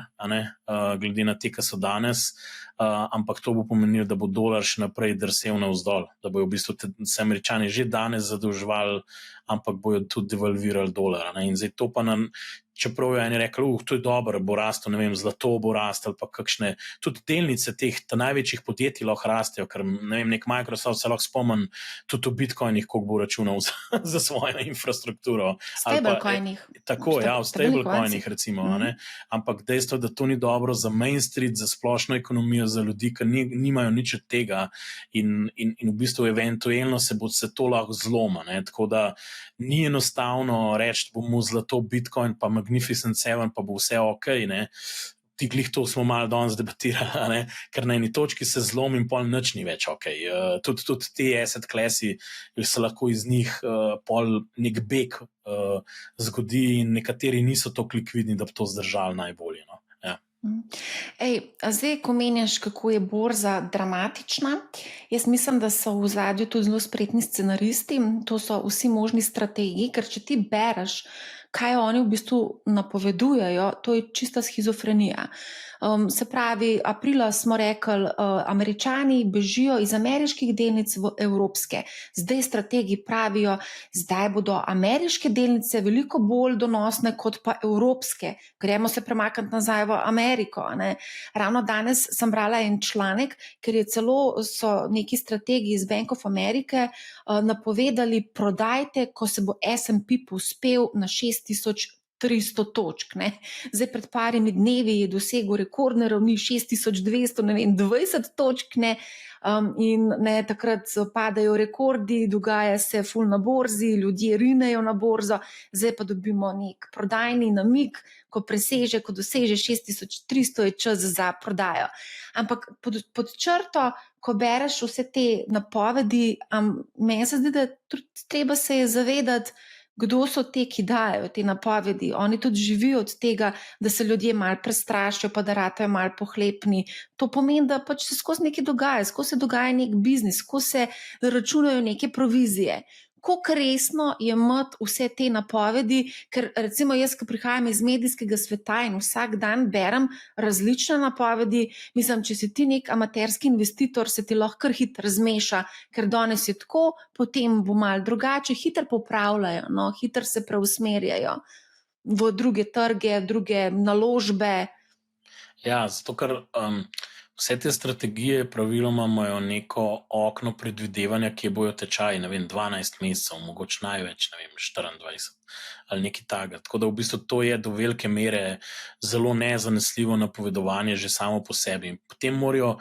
glede na te, ki so danes, ampak to bo pomenilo, da bo dolar še naprej drsel navzdol, da bojo v bistvu se Američani že danes zadolževali, ampak bojo tudi devalvirali dolar. In zdaj to pa čeprav je eni rekli, to je dobro, bo rastel, ne vem, zlato bo rastel, pa kakšne, tudi delnice teh največjih podjetij lahko rastejo, ker ne vem, nek Microsoft se lahko spomni tudi o bitcoinih, koliko bo računal za svojo infrastrukturo. Stablecoinih. Tako, ja, v stablecoinih recimo, ampak dejstvo, da to ni dobro za Main Street, za splošno ekonomijo, za ljudi, ki nimajo nič od tega in v bistvu eventualno se bo se to lahko zloma, tako da ni enostavno reči, bomo zlato Bitcoin pa Magnificent Seven, pa bo vse ok, ti glih to smo malo danes debatirali, ker na eni točki se zlom in pol nič ni več ok. Tudi te asset classi se lahko iz njih pol nek beg zgodi in nekateri niso toliko likvidni, da bi to zdržali najbolje. Zdaj, ko meniš, kako je borza dramatična, jaz mislim, da so v ozadju tudi zelo spretni scenaristi, to so vsi možni strategiji, ker če ti bereš, kaj oni v bistvu napovedujejo, to je čista shizofrenija. Se pravi, aprila smo rekli, Američani bežijo iz ameriških delnic v evropske. Zdaj strategi pravijo, zdaj bodo ameriške delnice veliko bolj donosne kot pa evropske. Gremo se premakniti nazaj v Ameriko. Ravno danes sem brala en članek, ker so neki strategi iz Bank of America napovedali, prodajte, ko se bo S&P povzpel na 6300 točk. Zdaj pred parimi dnevi je dosegel rekordne ravni 6220 točk, in takrat padajo rekordi, dogaja se ful na borzi, ljudje rinejo na borzo, zdaj pa dobimo nek prodajni namig, ko doseže 6300, je čas za prodajo. Ampak pod črto, ko bereš vse te napovedi, meni se zdi, da treba se je zavedati, kdo so te, ki dajo te napovedi. Oni tudi živijo od tega, da se ljudje malo prestrašijo, pa da ratajo malo pohlepni. To pomeni, da pač se skozi nekaj dogaja, skozi se dogaja nek biznis, skozi se računajo neke provizije. Koliko resno jemati vse te napovedi, ker recimo jaz, ki prihajam iz medijskega sveta in vsak dan berem različne napovedi, mislim, če si ti nek amaterski investitor, se ti lahko kar hitro zmeša, ker danes je tako, potem bo malo drugače, hitro popravljajo, hitro se preusmerjajo v druge trge, druge naložbe. Ja, zato ker vse te strategije praviloma imajo neko okno predvidevanja, kje bojo tečaji, 12 mesecev, mogoče največ, 24 ali nekaj takega. Tako da v bistvu to je do velike mere zelo nezanesljivo napovedovanje že samo po sebi. Potem morajo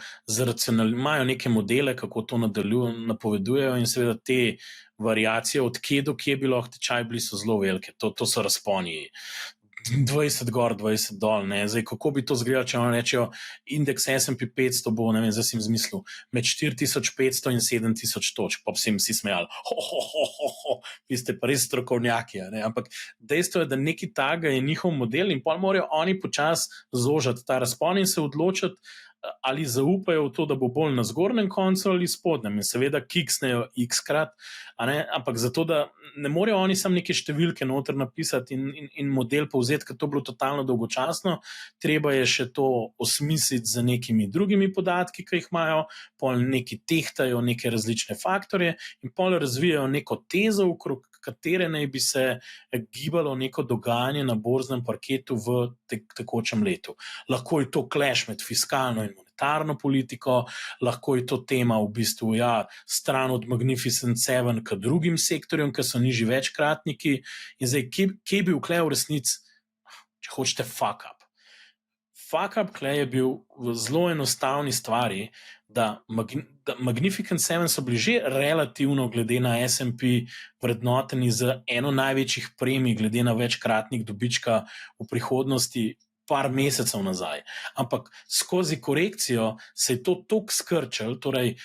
imajo neke modele, kako to napovedujejo, in seveda te variacije od kje do kje bi lahko tečaj bili so zelo velike. To so razponi 20 gor, 20 dol. Ne? Zdaj, kako bi to izgledalo, če vam rečejo, indeks S&P 500 bo, ne vem, zdaj sem zmislil, med 4500 in 7000 točk, pa bi se jim vsi smejali. Vi ste pa res strokovnjaki. Ne? Ampak dejstvo je, da neki taga je njihov model in pol morajo oni počasi zožati ta razpon in se odločiti, ali zaupajo v to, da bo bolj na zgornjem koncu ali spodnjem. In seveda kiksnejo x-krat, ampak zato, da ne morejo oni samo neke številke noter napisati in model povzeti, ker to bilo totalno dolgočasno, treba je še to osmisliti z nekimi drugimi podatki, ki jih imajo, pol neki tehtajo neke različne faktorje in pol razvijajo neko tezo, okrog katere naj bi se gibalo neko dogajanje na borznem parketu v tekočem letu. Lahko je to clash med fiskalno in monetarno politiko, lahko je to tema v bistvu stran od Magnificent Seven k drugim sektorjem, ki so nižji večkratniki. In zdaj, kje bi vklej v resnici, če hočete, fuck up? Fuck up klej je bil v zelo enostavni stvari, da Magnificent Seven so bili že relativno glede na S&P vrednoteni z eno največjih premij glede na večkratnik dobička v prihodnosti par mesecev nazaj. Ampak skozi korekcijo se je to toliko skrčilo, torej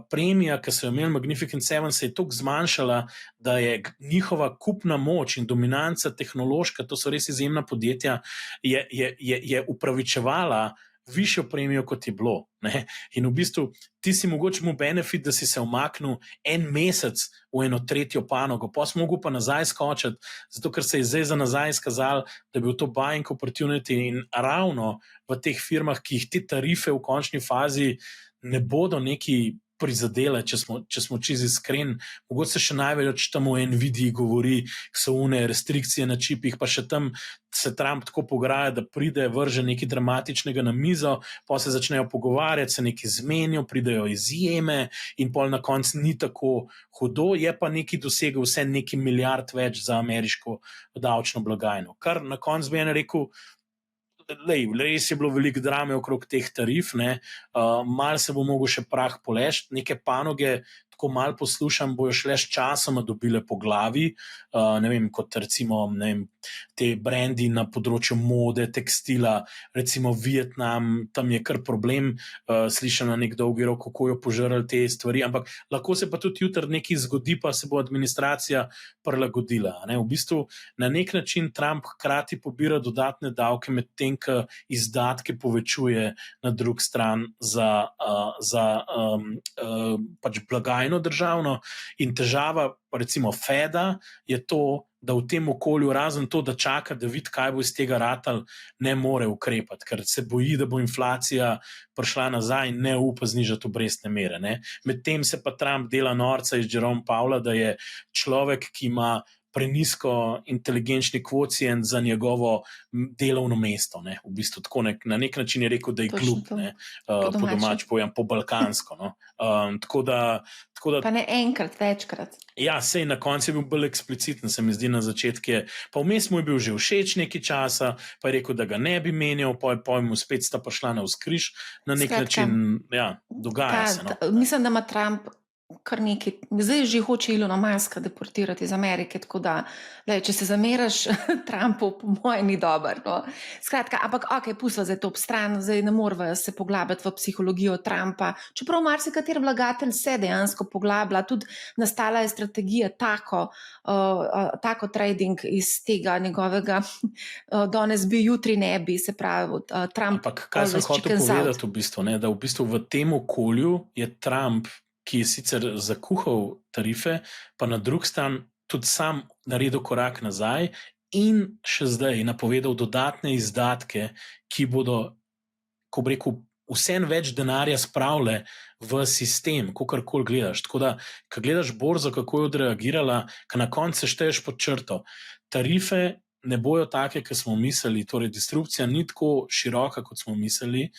premija, ki so jo imeli Magnificent Seven, se je toliko zmanjšala, da je njihova kupna moč in dominanca tehnološka, to so res izjemna podjetja, je upravičevala višjo premijo, kot je bilo. Ne? In v bistvu ti si mogoče mu benefit, da si se umaknil en mesec v eno tretjo panogo, pa si mogel pa nazaj skočiti, zato ker se je zdaj za nazaj izkazalo, da je bil to buying opportunity in ravno v teh firmah, ki jih te tarife v končni fazi ne bodo neki prizadele, če smo čisto iskreni. Mogoče se še največ tam o Nvidii govori, so une restrikcije na čipih, pa še tam se Trump tako pograja, da pride, vrže nekaj dramatičnega na mizo, pa se začnejo pogovarjati, se nekaj zmenijo, pridejo izjeme in pol na koncu ni tako hudo, je pa neki dosegel vse neki milijard več za ameriško davčno blagajno. Kar na koncu bi en rekel, res je bilo veliko drame okrog teh tarif, malo se bo mogel še prah polešti, neke panoge, tako malo poslušam, bojo šle s časoma dobile po glavi, ne vem, kot recimo te brendi na področju mode, tekstila, recimo Vietnam, tam je kar problem, slišam na nek dolgi rok, kako jo požrli te stvari, ampak lahko se pa tudi jutri nekaj zgodi, pa se bo administracija prilagodila. V bistvu na nek način Trump hkrati pobira dodatne davke, medtem ko izdatke povečuje na drug stran za pač blagajno državno in težava recimo Feda je to, da v tem okolju razen to, da čaka, da vidi, kaj bo iz tega ratal, ne more ukrepati, ker se boji, da bo inflacija prišla nazaj in ne upa znižati obrestne mere. Medtem se pa Trump dela norca iz Jerome Powella, da je človek, ki ima prenisko inteligenčni kvocient za njegovo delovno mesto. V bistvu tako na nek način je rekel, da je glup, po domač pojem, po balkansko. Tako da pa ne enkrat, večkrat. Ja, sej na koncu je bil bolj ekspliciten, se mi zdi na začetku. Pa vmes mu je bil že všeč nekaj časa, pa je rekel, da ga ne bi menjal, pa mu spet sta prišla na vzkriž na nek način. Ja, dogaja se. Mislim, da ima Trump kar nekaj, zdaj že hoče Ilona Muska deportirati iz Amerike, tako da, če se zameraš Trumpu, po mojem ni dobro. Skratka, ampak pustila zdaj to ob stran, zdaj ne moramo se poglabljati v psihologijo Trumpa, čeprav marsikater vlagatelj se dejansko poglablja, tudi nastala je strategija tako trading iz tega njegovega danes bi, jutri ne bi, se pravi Trump. Ampak kaj sem hotel povedati v bistvu, da v bistvu v tem okolju je Trump, ki je sicer zakuhal tarife, pa na drug stran tudi sam naredil korak nazaj in še zdaj napovedal dodatne izdatke, ki bodo, ko bi rekel, vsem več denarja spravile v sistem, kakorkoli gledaš. Tako da, ko gledaš borzo, kako je odreagirala, ko na koncu šteješ pod črto, tarife ne bojo take, kot smo mislili, torej distribucija ni tako široka, kot smo mislili,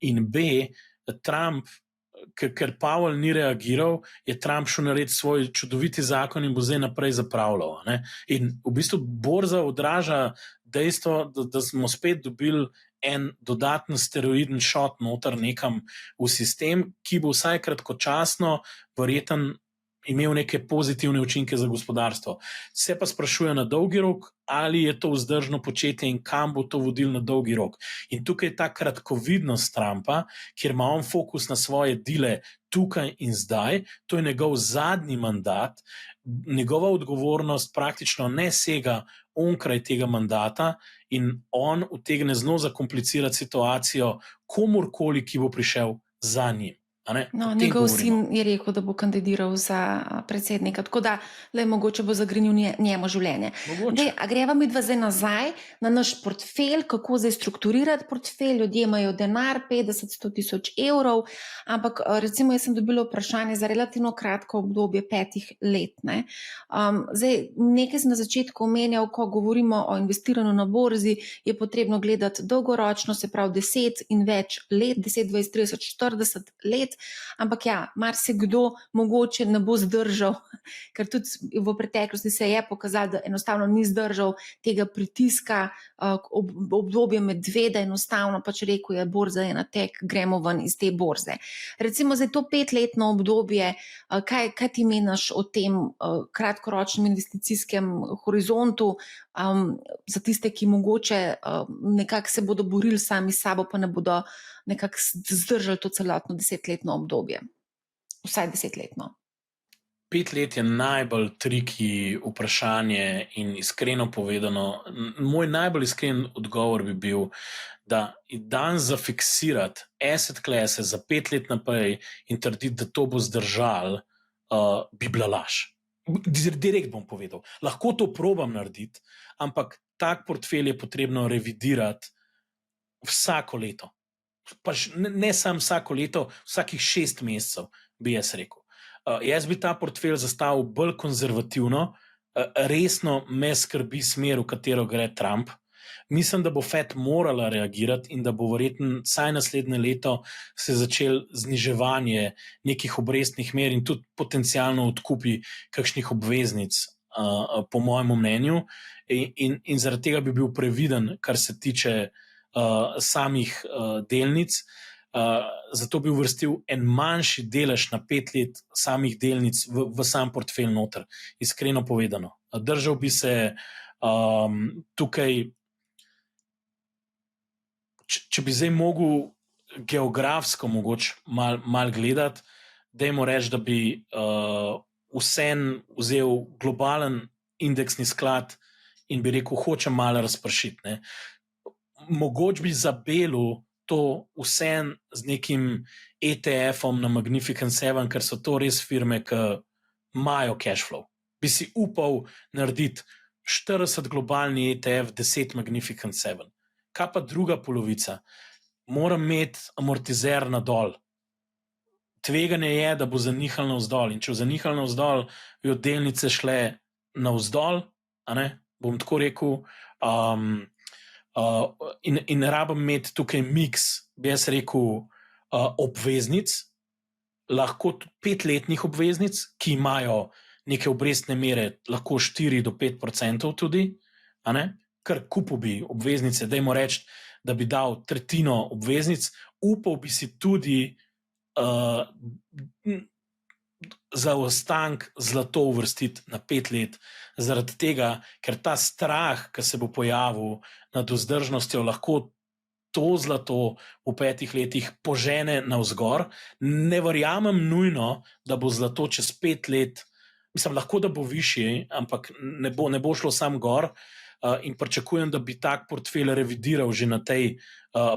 in Trump, ker Powell ni reagiral, je Trump šel narediti svoj čudoviti zakon in bo zdaj naprej zapravljal. In v bistvu borza odraža dejstvo, da smo spet dobili en dodaten steroiden šot noter nekam v sistem, ki bo vsaj kratkočasno verjeten imel neke pozitivne učinke za gospodarstvo. Se pa sprašuje na dolgi rok, ali je to vzdržno početje in kam bo to vodilo na dolgi rok. In tukaj je ta kratkovidnost Trumpa, kjer ima on fokus na svoje dele tukaj in zdaj, to je njegov zadnji mandat, njegova odgovornost praktično ne sega onkraj tega mandata in on utegne zelo zakomplicirati situacijo komurkoli, ki bo prišel za njim. No, njegov sin je rekel, da bo kandidiral za predsednika, tako da mogoče bo zagrenil njemu življenje. A greva midva zdaj nazaj na naš portfelj, kako zdaj strukturirati portfelj. Ljudje imajo denar, 50-100 tisoč evrov, ampak recimo jaz sem dobila vprašanje za relativno kratko obdobje 5 let. Zdaj, nekaj sem na začetku omenjal, ko govorimo o investiranju na borzi, je potrebno gledati dolgoročno, se pravi 10 in več let, 10, 20, 30, 40 let. Ampak ja, marsikdo mogoče ne bo zdržal, ker tudi v preteklosti se je pokazalo, da enostavno ni zdržal tega pritiska obdobje med dve, da enostavno pač rekel je, borza je na tek, gremo ven iz te borze. Recimo za to 5-letno obdobje, kaj ti meniš o tem kratkoročnem investicijskem horizontu, za tiste, ki mogoče nekako se bodo borili sami s sabo, pa ne bodo nekako zdržali to celotno 10-letno obdobje. Vsaj 10-letno. 5 let je najbolj triki vprašanje in iskreno povedano, moj najbolj iskren odgovor bi bil, da dan zafiksirati asset classe za 5 let naprej in trditi, da to bo zdržal, bi bila laž. Direkt bom povedal. Lahko to probam narediti, ampak tak portfelj je potrebno revidirati vsako leto. Pač ne samo vsako leto, vsakih 6 mesecev, bi jaz rekel. Jaz bi ta portfelj zastavil bolj konzervativno, resno me skrbi smer, v katero gre Trump. Mislim, da bo Fed morala reagirati in da bo verjetno vsaj naslednje leto se začel zniževanje nekih obrestnih mer in tudi potencialno odkupi kakšnih obveznic, po mojem mnenju. In zaradi tega bi bil previden, kar se tiče samih delnic. Zato bi uvrstil en manjši delež na 5 let samih delnic v sam portfelj noter, iskreno povedano. Držal bi se tukaj, če bi zdaj mogel geografsko mogoče mal gledati, dajmo reči, da bi vsem vzel globalen indeksni sklad in bi rekel, hočem malo razpršiti. Mogoče bi zabelil to vsem z nekim ETF-om na Magnificent 7, ker so to res firme, ki imajo cash flow. Bi si upal narediti 40 globalni ETF, 10 Magnificent 7. Kaj pa druga polovica? Moram imeti amortizer na dol. Tveganje je, da bo zanihal navzdol. In če bo zanihal navzdol, bi od delnice šle navzdol, bom tako rekel, in rabim imeti tukaj miks, bi jaz rekel, obveznic, lahko 5-letnih obveznic, ki imajo neke obrestne mere, lahko 4-5% tudi, kar kupil bi obveznice, dajmo reči, da bi dal tretjino obveznic, upal bi si tudi za ostank zlato uvrstiti na 5 let, zaradi tega, ker ta strah, ki se bo pojavil nad vzdržnostjo, lahko to zlato v 5 letih požene navzgor. Ne verjamem nujno, da bo zlato čez 5 let, mislim, lahko da bo višji, ampak ne bo šlo sam gor, in pričakujem, da bi tak portfelj revidiral že na tej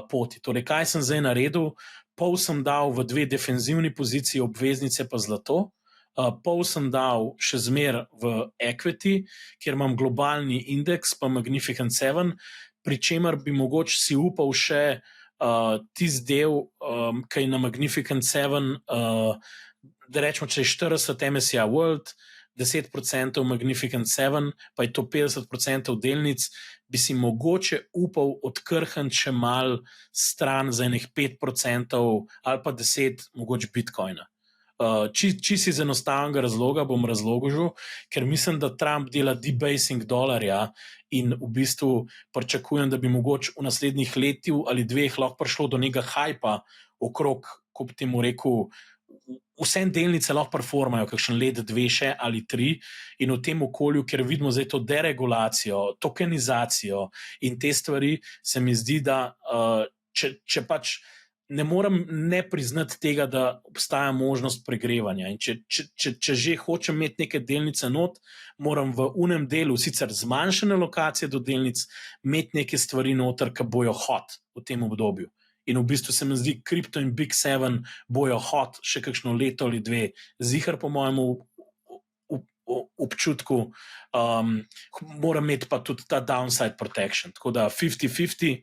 poti. Torej, kaj sem zdaj naredil? Pol sem dal v 2 defenzivni poziciji, obveznice pa zlato, pol sem dal še zmer v equity, kjer imam globalni indeks pa Magnificent 7, pri čemer bi mogoče si upal še tisti del, ki je na Magnificent 7, da rečemo, če je 40 MSCI World, 10% Magnificent 7, pa je to 50% delnic, bi si mogoče upal odkrhati še mal stran za enih 5% ali pa 10, mogoče Bitcoina. Čisto iz enostavnega razloga bom razložil, ker mislim, da Trump dela debasing dolarja in v bistvu pričakujem, da bi mogoče v naslednjih letih ali 2 lahko prišlo do nekega hajpa okrog, ko bi temu rekel, vse delnice lahko performajo, kakšen let, 2 še ali 3, in v tem okolju, ker vidimo zdaj to deregulacijo, tokenizacijo in te stvari, se mi zdi, da če pač ne morem ne priznati tega, da obstaja možnost pregrevanja. In če že hočem imeti neke delnice not, moram v unem delu, sicer zmanjšane lokacije do delnic, imeti neke stvari noter, ki bojo hot v tem obdobju. In v bistvu se mi zdi, Crypto in Big Seven bojo hot še kakšno leto ali 2, zihar po mojemu občutku, moram imeti pa tudi ta downside protection. Tako da 50-50,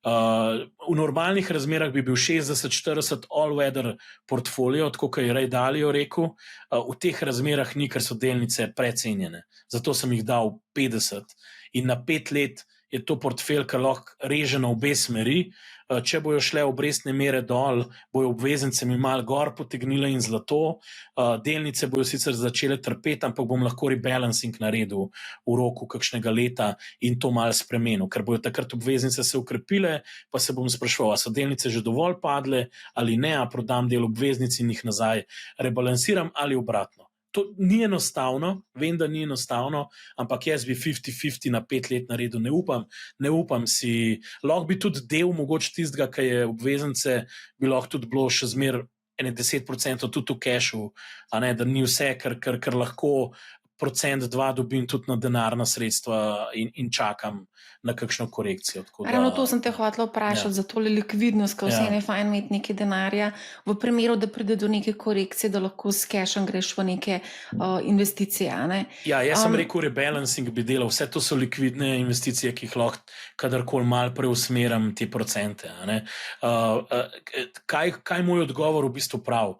v normalnih razmerah bi bil 60-40 all-weather portfolio, tako kot je Ray Dalio rekel, v teh razmerah ni, ker so delnice precenjene. Zato sem jih dal 50 in na 5 let je to portfelj, ki lahko reže na obe smeri. Če bojo šle obrestne mere dol, bojo obveznice mi malo gor potegnile in zlato, delnice bojo sicer začele trpeti, ampak bom lahko rebalancing naredil v roku kakšnega leta in to malo spremenil, ker bojo takrat obveznice se ukrepile, pa se bom spraševal, so delnice že dovolj padle ali ne, a prodam del obveznic in jih nazaj rebalansiram ali obratno. To ni enostavno, vem, da ni enostavno, ampak jaz bi 50-50 na 5 let naredil, ne upam si, lahko bi tudi del mogoče tistega, ki je obveznice, bi lahko tudi bilo še zmer 10% tudi v cashu, da ni vse, ker lahko 1-2% dobim tudi na denarna sredstva in čakam na kakšno korekcijo. Ravno to sem te hotela vprašati, za tole likvidnost, ko vse je fajn imeti nekaj denarja, v primeru, da pride do neke korekcije, da lahko s cashom greš v neke investicije. Ja, jaz sem rekel, rebalancing bi delal, vse to so likvidne investicije, ki jih lahko kadarkoli malo preusmeram te procente. Kaj moj odgovor v bistvu prav?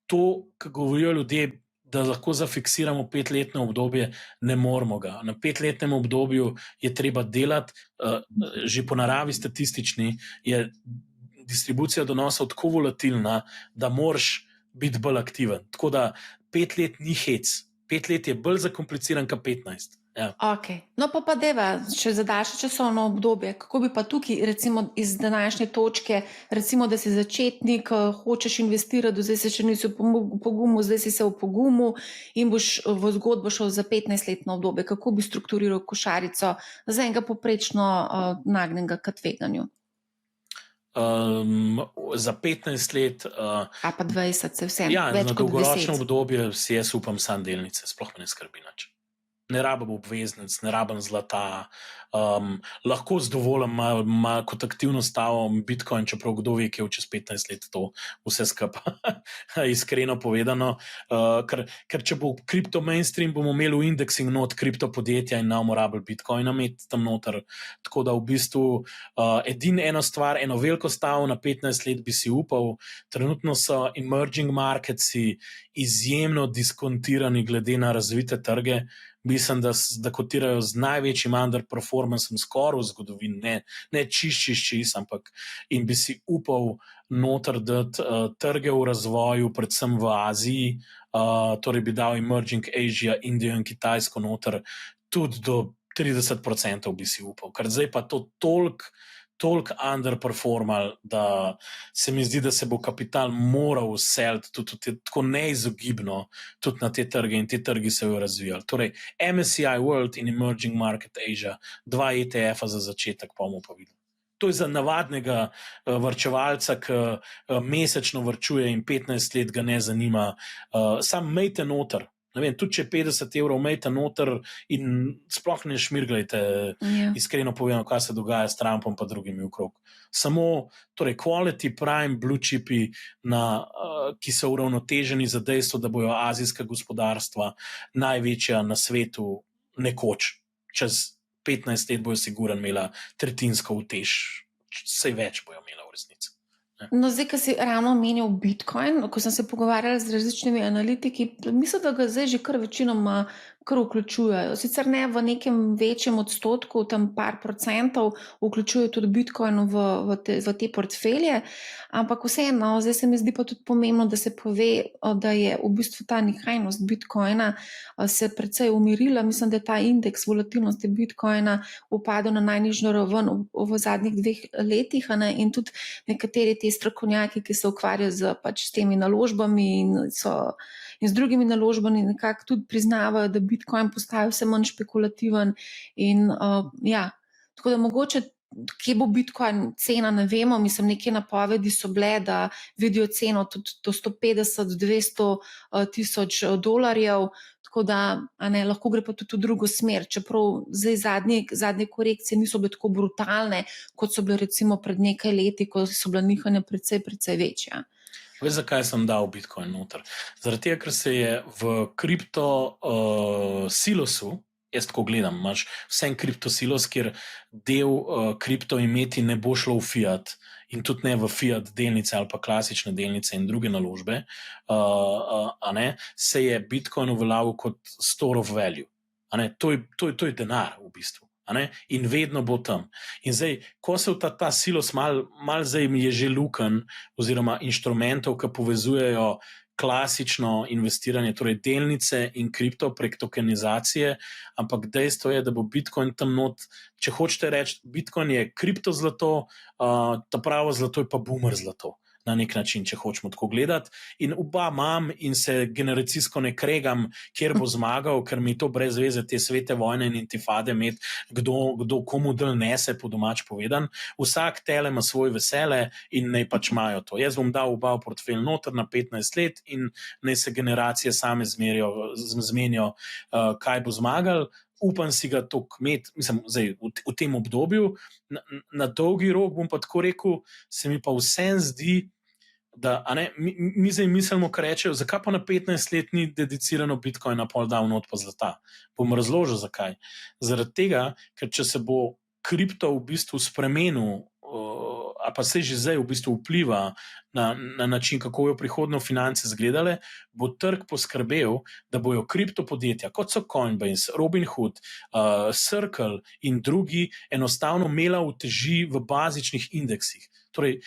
To, kar govorijo ljudje, da lahko zafiksiramo 5-letno obdobje, ne moramo ga. Na 5-letnem obdobju je treba delati, že po naravi statistični je distribucija donosov tako volatilna, da moraš biti bolj aktiven. Tako da 5 let ni hec, 5 let je bolj zakompliciran kot 15. Ja. Okay. No pa deva, če za daljše časovno obdobje, kako bi pa tukaj, recimo iz današnje točke, recimo, da si začetnik, hočeš investirati, zdaj se še nisi v pogumu, zdaj si se v pogumu in boš v zgodbo šel za 15-letno obdobje, kako bi strukturiral košarico za enega poprečno nagnjenega k tveganju? Za 15 let. A pa 20, se vsem, ja, več kot 10. Na dolgoročno obdobje si jaz upam sam delnice, sploh me ne skrbi nič. Ne rabim obveznic, ne rabim zlata, lahko z dovoljem malo kot aktivno stavim Bitcoin, čeprav kdo ve, kje v čez 15 let to vse skupaj iskreno povedano, ker če bo kripto mainstream, bomo imeli v indeksing not kripto podjetja in namo rabili Bitcoina imeti tam noter, tako da v bistvu eno stvar, eno veliko stavo na 15 let bi si upal. Trenutno so emerging marketsi izjemno diskontirani glede na razvite trge. Mislim, da kotirajo z največjim underperformancem skoraj v zgodovini, ne čist, ampak in bi si upal noter dati trge v razvoju, predvsem v Aziji, torej bi dal emerging Asia, Indijo in Kitajsko noter, tudi do 30% bi si upal, ker zdaj pa to toliko underperformal, da se mi zdi, da se bo kapital moral seliti tudi tako neizogibno tudi na te trge in te trgi se jo razvijali. Torej, MSCI World in Emerging Market Asia, 2 ETF-a za začetek, pa bomo pa videli. To je za navadnega varčevalca, ki mesečno varčuje in 15 let ga ne zanima. Sam mejte noter. Ne vem, tudi če 50 evrov imejte noter in sploh ne šmirglajte, iskreno povedano, kaj se dogaja s Trumpom pa drugimi okrog. Samo, torej, quality prime blue chipi, ki so uravnoteženi za dejstvo, da bojo azijska gospodarstva največja na svetu nekoč. Čez 15 let bojo sigurno imela tretjinsko utež, vse več bojo imela v resnici. No, zdaj, ko si ravno omenil Bitcoin, ko sem se pogovarjala z različnimi analitiki, mislim, da ga zdaj že kar večinoma kar vključujejo. Sicer ne v nekem večjem odstotku, tam par procentov vključujejo tudi Bitcoin v te portfelje, ampak vseeno, zdaj se mi zdi pa tudi pomembno, da se pove, da je v bistvu ta nihajnost Bitcoina se precej umirila. Mislim, da je ta indeks volatilnosti Bitcoina upadel na najnižjo raven v zadnjih 2 letih, in tudi nekateri ti strokovnjaki, ki se ukvarjajo s temi naložbami in z drugimi naložbami, nekako tudi priznavajo, da Bitcoin postaja vse manj špekulativen. In tako da mogoče, kje bo Bitcoin cena, ne vemo. Mislim, neke napovedi so bile, da vidijo ceno tudi do 150-200 tisoč dolarjev, tako da lahko gre pa tudi v drugo smer, čeprav zdaj zadnje korekcije niso bile tako brutalne, kot so bile recimo pred nekaj leti, ko so bila nihanja precej večja. Veš, zakaj sem dal Bitcoin noter? Zaradi tega, ker se je v kripto silosu, jaz tako gledam, imaš vse en kripto silos, kjer del kripto imeti ne bo šlo v fiat in tudi ne v fiat delnice ali pa klasične delnice in druge naložbe, se je Bitcoin uveljavil kot store of value. To je denar v bistvu. In vedno bo tam. In zdaj, ko se v ta silos mal zdaj je že luken oziroma inštrumentov, ki povezujejo klasično investiranje, torej delnice in kripto prek tokenizacije, ampak dejstvo je, da bo Bitcoin tam not, če hočete reči, Bitcoin je kripto zlato, ta pravo zlato je pa boomer zlato. Na nek način, če hočemo tako gledati. In oba imam in se generacijsko ne kregam, kjer bo zmagal, ker mi to brez veze, te svete vojne in intifade imeti, kdo komu del nese, po domač povedan. Vsak tele ima svoj vesele in naj pač imajo to. Jaz bom dal oba v portfelj noter na 15 let in naj se generacije same zmenijo, kaj bo zmagal. Upam si ga toliko imeti, mislim, zdaj, v tem obdobju. Na dolgi rok bom pa tako rekel, se mi pa vsem zdi, da mi zdaj mislimo, kar rečejo, zakaj pa na 15 let ni dedicirano Bitcoina pol dal not pa zlata. Bom razložil, zakaj. Zaradi tega, ker če se bo kripto v bistvu spremenil, a pa se že zdaj v bistvu vpliva na način, kako jo prihodno finance izgledale, bo trg poskrbel, da bojo kripto podjetja, kot so Coinbase, Robinhood, Circle in drugi, enostavno imela uteži v bazičnih indeksih. Torej,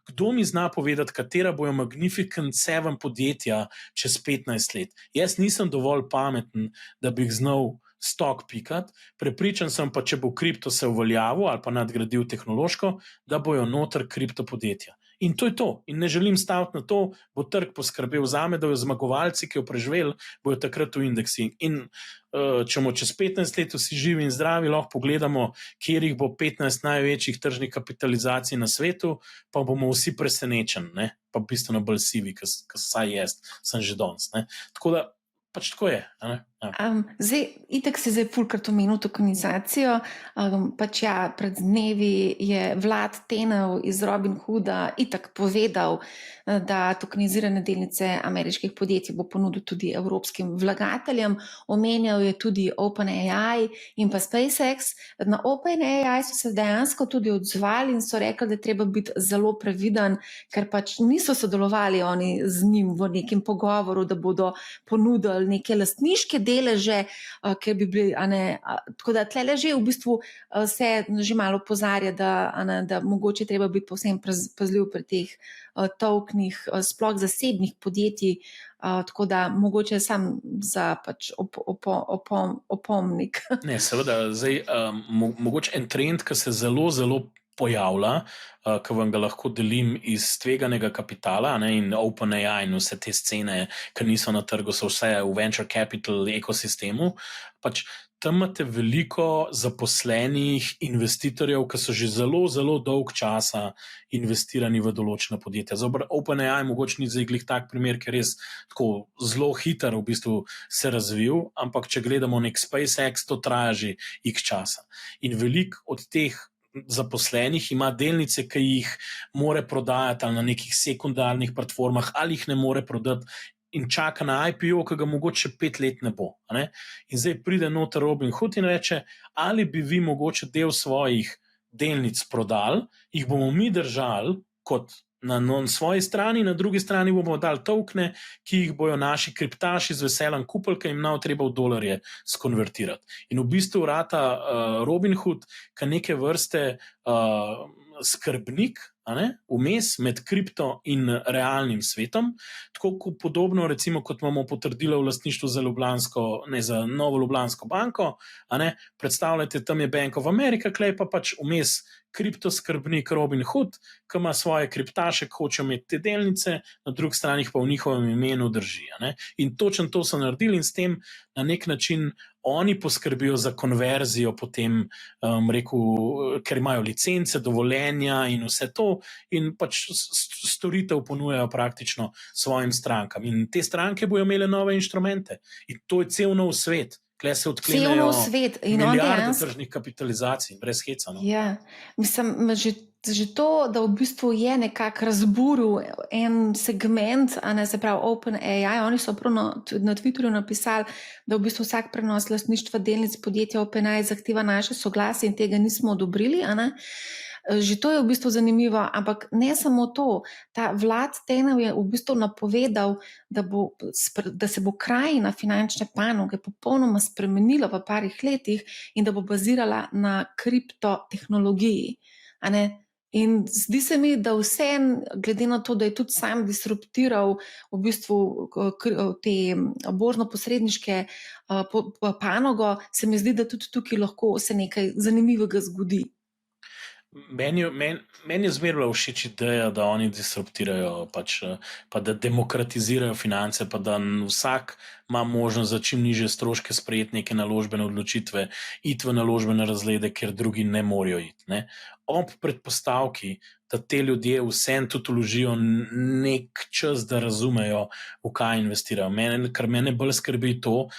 kdo mi zna povedati, katera bojo Magnificent 7 podjetja čez 15 let? Jaz nisem dovolj pameten, da bi jih znal stok pikati, prepričan sem pa, če bo kripto se uveljavil ali pa nadgradil tehnološko, da bojo noter kripto podjetja. In to je to. In ne želim staviti na to, bo trg poskrbel zame, da bojo zmagovalci, ki jo preživeli, bojo takrat v indeksi. In če bomo čez 15 let vsi živi in zdravi, lahko pogledamo, kjerih bo 15 največjih tržnih kapitalizacij na svetu, pa bomo vsi presenečeni, pa bistveno bolj sivi, ker saj jaz sem že danes. Tako da pač tako je. Zdaj, itak se zdaj fulkrat omenil tokenizacijo. Pred dnevi je Vlad Tenev iz Robinhooda itak povedal, da tokenizirane delnice ameriških podjetij bo ponudil tudi evropskim vlagateljem. Omenjal je tudi OpenAI in pa SpaceX. Na OpenAI so se dejansko tudi odzvali in so rekli, da je treba biti zelo previden, ker pač niso sodelovali oni z njim v nekem pogovoru, da bodo ponudili neke lastniške deleže, ker bi bili, tako da tle že v bistvu se že malo opozarja, da mogoče treba biti povsem pazljiv pri teh tokenih, sploh zasebnih podjetij, tako da mogoče sam za pač opomnik. Ne, seveda, zdaj mogoče en trend, ki se zelo, zelo pojavlja, ki vam ga lahko delim iz tveganega kapitala, in OpenAI in vse te scene, ki niso na trgu, so vse v venture capital ekosistemu. Pač tam imate veliko zaposlenih investitorjev, ki so že zelo, zelo dolg časa investirani v določena podjetja. Za OpenAI mogoče ni zdaj glih tak primer, ker res tako zelo hiter v bistvu se razvil, ampak če gledamo nek SpaceX, to traja že x časa. In veliko od teh zaposlenih ima delnice, ki jih more prodajati ali na nekih sekundarnih platformah, ali jih ne more prodati in čaka na IPO, ki ga mogoče 5 let ne bo. In zdaj pride noter Robinhood in reče, ali bi vi mogoče del svojih delnic prodali, jih bomo mi držali kot na svoji strani, na drugi strani bomo dali tokene, ki jih bojo naši kriptaši z veseljem kupili, ker jim nav treba v dolarje skonvertirati. In v bistvu rata Robinhood, ki neke vrste skrbnik, vmes med kripto in realnim svetom, tako podobno, recimo, kot imamo potrdilo v lastništvu za Novo Ljubljansko banko. Predstavljajte, tam je Bank of America, klej pa pač vmes kriptoskrbnik Robinhood, ki ima svoje kriptaše, ki hočejo imeti te delnice, na drugi strani pa v njihovem imenu drži. In točno to so naredili in s tem na nek način oni poskrbijo za konverzijo potem, ker imajo licence, dovoljenja in vse to, in pač storitev ponujajo praktično svojim strankam. In te stranke bojo imele nove inštrumente. In to je cel nov svet. Kle se odklenejo milijarde tržnih kapitalizacij, brez heca. Ja, mislim, že to, da v bistvu je nekako razburil en segment, se pravi OpenAI, oni so prav na Twitterju napisali, da v bistvu vsak prenos lastništva delnic podjetja OpenAI zahteva naše soglasje in tega nismo odobrili. Že to je v bistvu zanimivo, ampak ne samo to. Ta Vlad Tenev je v bistvu napovedal, da se bo krajina finančne panoge popolnoma spremenila v parih letih in da bo bazirala na kriptotehnologiji. In zdi se mi, da vsem, glede na to, da je tudi sam disruptiral v bistvu te borzno-posredniške panogo, se mi zdi, da tudi tukaj lahko se nekaj zanimivega zgodi. Meni je zmeraj všeč ideja, da oni disruptirajo, pa da demokratizirajo finance, pa da vsak ima možnost za čim nižje stroške sprejeti neke naložbene odločitve, iti v naložbene razrede, ker drugi ne morejo iti. Ob predpostavki, da te ljudje vsem tudi vložijo nek čas, da razumejo, v kaj investirajo. Kar mene bolj skrbi to,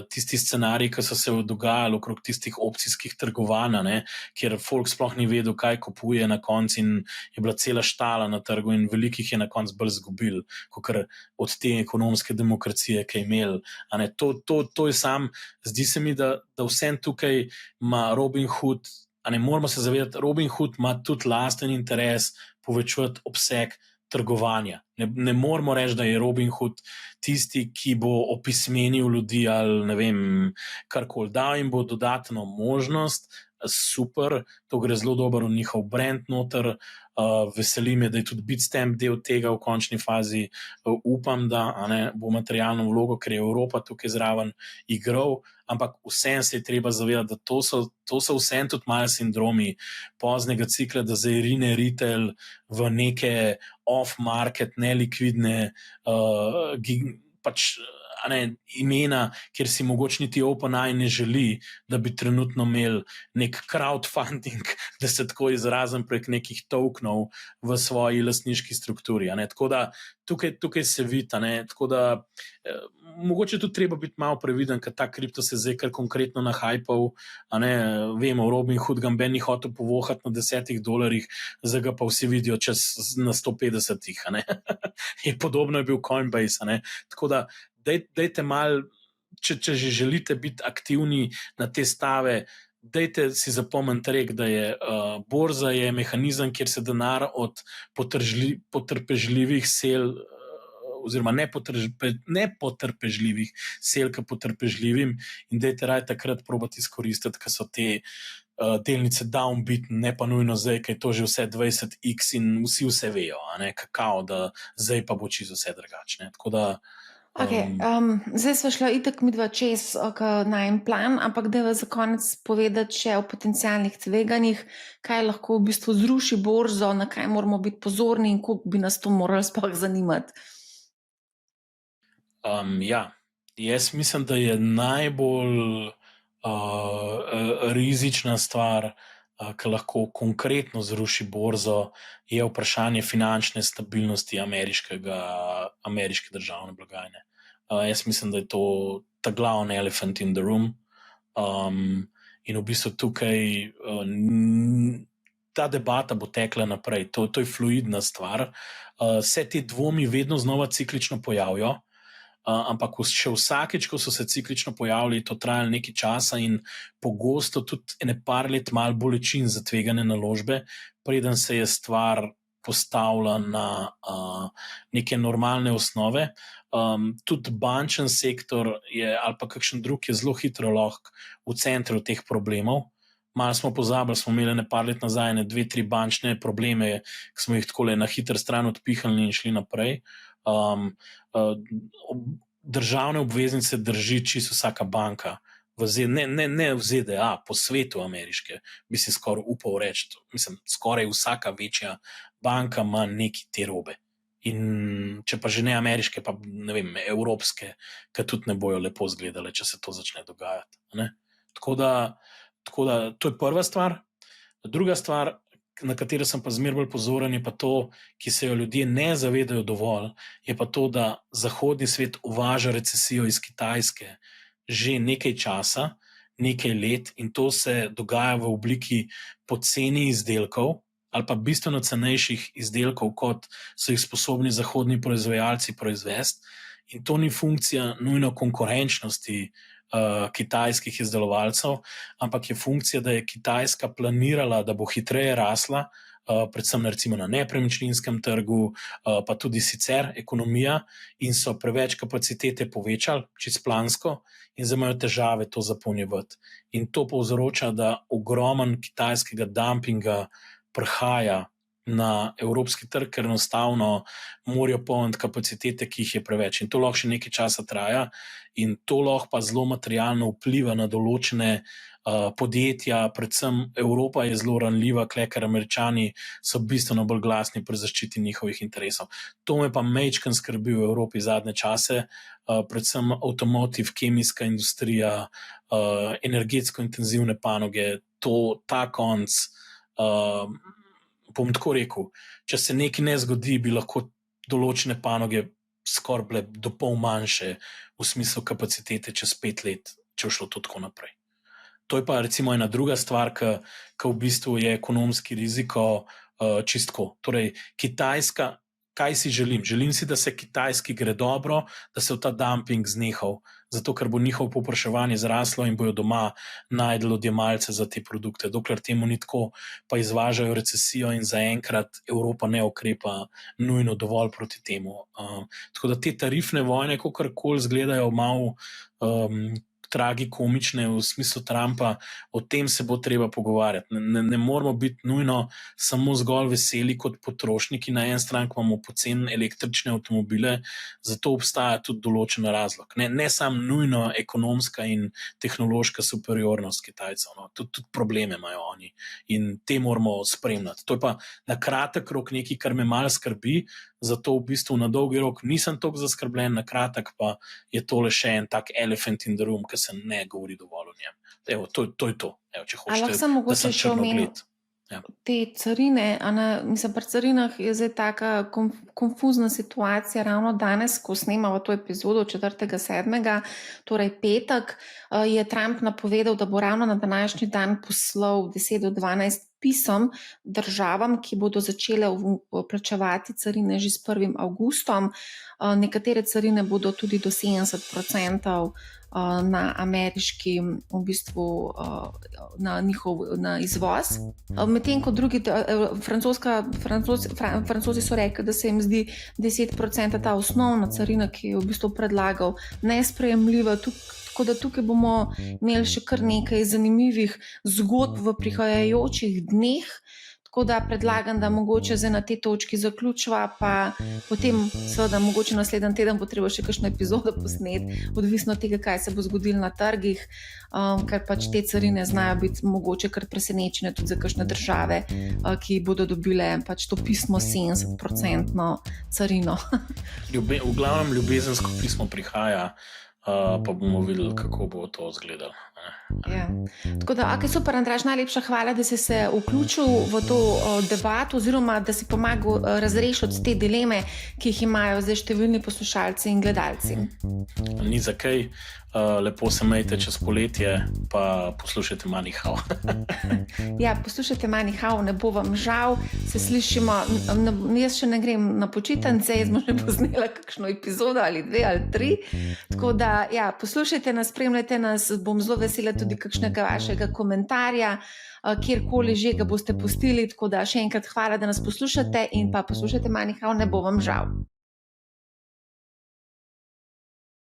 tisti scenariji, ki so se dogajali okrog tistih opcijskih trgovanj, kjer folk sploh ni vedel, kaj kupuje na koncu, in je bila cela štala na trgu in velikih je na koncu bolj zgubil, kot od te ekonomske demokracije, ki je imel. To je sam, zdi se mi, da vsem tukaj ima Robinhood. Moramo se zavedati, Robinhood ima tudi lasten interes povečati obseg trgovanja. Ne moramo reči, da je Robinhood tisti, ki bo opismenil ljudi ali ne vem, karkoli. Dal jim bo dodatno možnost, super, to gre zelo dobro v njihov brand noter. Veseli me, da je tudi Bitstamp del tega v končni fazi. Upam, da bo materialno vlogo, ker je Evropa tukaj zraven igral, ampak vsem se je treba zavedati, da to so vsem tudi malo sindromi poznega cikla, da zdaj rine retail v neke off-market, nelikvidne imena, kjer si mogoče niti OpenAI ne želi, da bi trenutno imeli nek crowdfunding, da se tako izrazim, prek nekih tokenov v svoji lastniški strukturi. Tako da tukaj se vidi, tako da mogoče tudi treba biti malo previden, ker ta kripto se zdaj kar konkretno nahajpal. Vemo, Robinhood ga ben ni hotel povohati na $10, zdaj ga pa vsi vidijo na 150. In podobno je bil Coinbase. Tako da dajte malo, če že želite biti aktivni na te stave, dajte si zapomniti rek, da je borza je mehanizem, kjer se denar od potrpežljivih sel, oziroma nepotrpežljivih sel k potrpežljivim, in dajte raje takrat probati izkoristiti, ker so te delnice downbeat, ne pa nujno zdaj, ker je to že vse 20x in vsi vse vejo, kakao, da zdaj pa bo čisto vse drugačne. Tako da zdaj smo šla itak midva čez najin plan, ampak dajva za konec povedati še o potencialnih tveganjih, kaj lahko v bistvu zruši borzo, na kaj moramo biti pozorni in koliko bi nas to moralo sploh zanimati. Jaz mislim, da je najbolj rizična stvar, ki lahko konkretno zruši borzo, je vprašanje finančne stabilnosti ameriške državne blagajne. Jaz mislim, da je to ta glavni elephant in the room. In v bistvu tukaj ta debata bo tekla naprej. To je fluidna stvar. Se ti dvomi vedno znova ciklično pojavijo, ampak še vsakeč, ko so se ciklično pojavili, to trajalo nekaj časa in pogosto tudi ene par let malo bolečin za tvegane naložbe, preden se je stvar postavlja na neke normalne osnove. Tudi bančen sektor ali pa kakšen drug je zelo hitro lahko v centru teh problemov. Malo smo pozabili, smo imeli nekaj let nazaj 2-3 bančne probleme, ki smo jih tako na hiter stran odpihali in šli naprej. Državne obveznice drži čisto vsaka banka, ne v ZDA, po svetu ameriške, bi si skoraj upal reči. Mislim, skoraj vsaka večja banka ima neki te robe. In če pa že ne ameriške, pa ne vem, evropske, ki tudi ne bojo lepo izgledale, če se to začne dogajati. Ne? Tako da to je prva stvar. Druga stvar, na katero sem pa zmeraj bolj pozoren, je pa to, ki se jo ljudje ne zavedajo dovolj, je pa to, da zahodni svet uvaža recesijo iz Kitajske že nekaj časa, nekaj let, in to se dogaja v obliki poceni izdelkov ali pa bistveno cenejših izdelkov, kot so jih sposobni zahodni proizvajalci proizvesti. In to ni funkcija nujno konkurenčnosti kitajskih izdelovalcev, ampak je funkcija, da je Kitajska planirala, da bo hitreje rasla, predvsem recimo na nepremičninskem trgu, pa tudi sicer ekonomija, in so preveč kapacitete povečali, čisto plansko, in zdaj imajo težave to zapolnjevati. In to povzroča, da ogromen kitajskega dumpinga prihaja na evropski trg, ker enostavno morajo polniti kapacitete, ki jih je preveč. In to lahko še nekaj časa traja, in to lahko pa zelo materialno vpliva na določene podjetja, predvsem Evropa je zelo ranljiva, ker Američani so bistveno bolj glasni pri zaščiti njihovih interesov. To me pa majčkeno skrbi v Evropi zadnje čase, predvsem avtomotiv, kemijska industrija, energetsko intenzivne panoge, ta konc. Bom tako rekel, če se nekaj ne zgodi, bi lahko določene panoge skoraj bile do pol manjše v smislu kapacitete čez 5 let, če bo šlo to tako naprej. To je pa recimo ena druga stvar, ki v bistvu je ekonomski riziko čistko. Torej, Kitajska, kaj si želim? Želim si, da se Kitajski gre dobro, da se v ta dumping znehal, zato ker bo njihovo povpraševanje zraslo in bojo doma najdelo odjemalce za te produkte. Dokler temu ni tako, pa izvažajo recesijo in zaenkrat Evropa ne ukrepa nujno dovolj proti temu. Tako da te tarifne vojne, kakorkoli izgledajo malo tragikomične v smislu Trumpa, o tem se bo treba pogovarjati. Ne moramo biti nujno samo zgolj veseli kot potrošniki. Na en stran imamo poceni električne avtomobile, zato obstaja tudi določen razlog. Ne samo nujno ekonomska in tehnološka superiornost Kitajcev, no. Tudi probleme imajo oni in te moramo spremljati. To je pa na kratek rok nekaj, kar me malo skrbi, zato v bistvu na dolgi rok nisem toliko zaskrbljen, na kratek pa je tole še en tak elephant in the room, ki se ne govori dovolj o njem. Evo, to je to. Evo, če hočete, da sem črnogled. Ja. Te carine, mislim, pri carinah je zdaj taka konfuzna situacija. Ravno danes, ko snemamo to epizodo 4.7., torej petek, je Trump napovedal, da bo ravno na današnji dan poslal 10 do 12 pisem državam, ki bodo začele plačevati carine že s 1. avgustom. Nekatere carine bodo tudi do 70% na ameriški, v bistvu na izvoz. Medtem ko drugi, Francozi so rekli, da se jim zdi 10% ta osnovna carina, ki je v bistvu predlagal, nesprejemljiva. Tako da tukaj bomo imeli še kar nekaj zanimivih zgodb v prihajajočih dneh. Tako da predlagam, da mogoče zdaj na tej točki zaključiva, pa potem seveda mogoče naslednji teden bo treba še kakšno epizodo posneti, odvisno od tega, kaj se bo zgodilo na trgih, ker pač te carine znajo biti mogoče kar presenečene tudi za kakšne države, ki bodo dobile pač to pismo 70% carino. V glavnem ljubezensko pismo prihaja, pa bomo videli, kako bo to izgledalo. Ja. Tako da, super, Andraž, najlepša hvala, da si se vključil v to debato oziroma da si pomagal razrešiti te dileme, ki jih imajo zdaj številni poslušalci in gledalci. Ni za kaj, lepo se imejte čez poletje, pa poslušajte Money How. Ja, poslušajte Money How, ne bo vam žal, se slišimo, jaz še ne grem na počitnice, jaz smo že posnela kakšno epizodo ali 2 ali 3, tako da, ja, poslušajte nas, spremljajte nas, bom zelo vesela, vesela tudi kakšnega vašega komentarja, kjerkoli že ga boste pustili. Tako da še enkrat hvala, da nas poslušate in pa poslušate Money How, ne bo vam žal.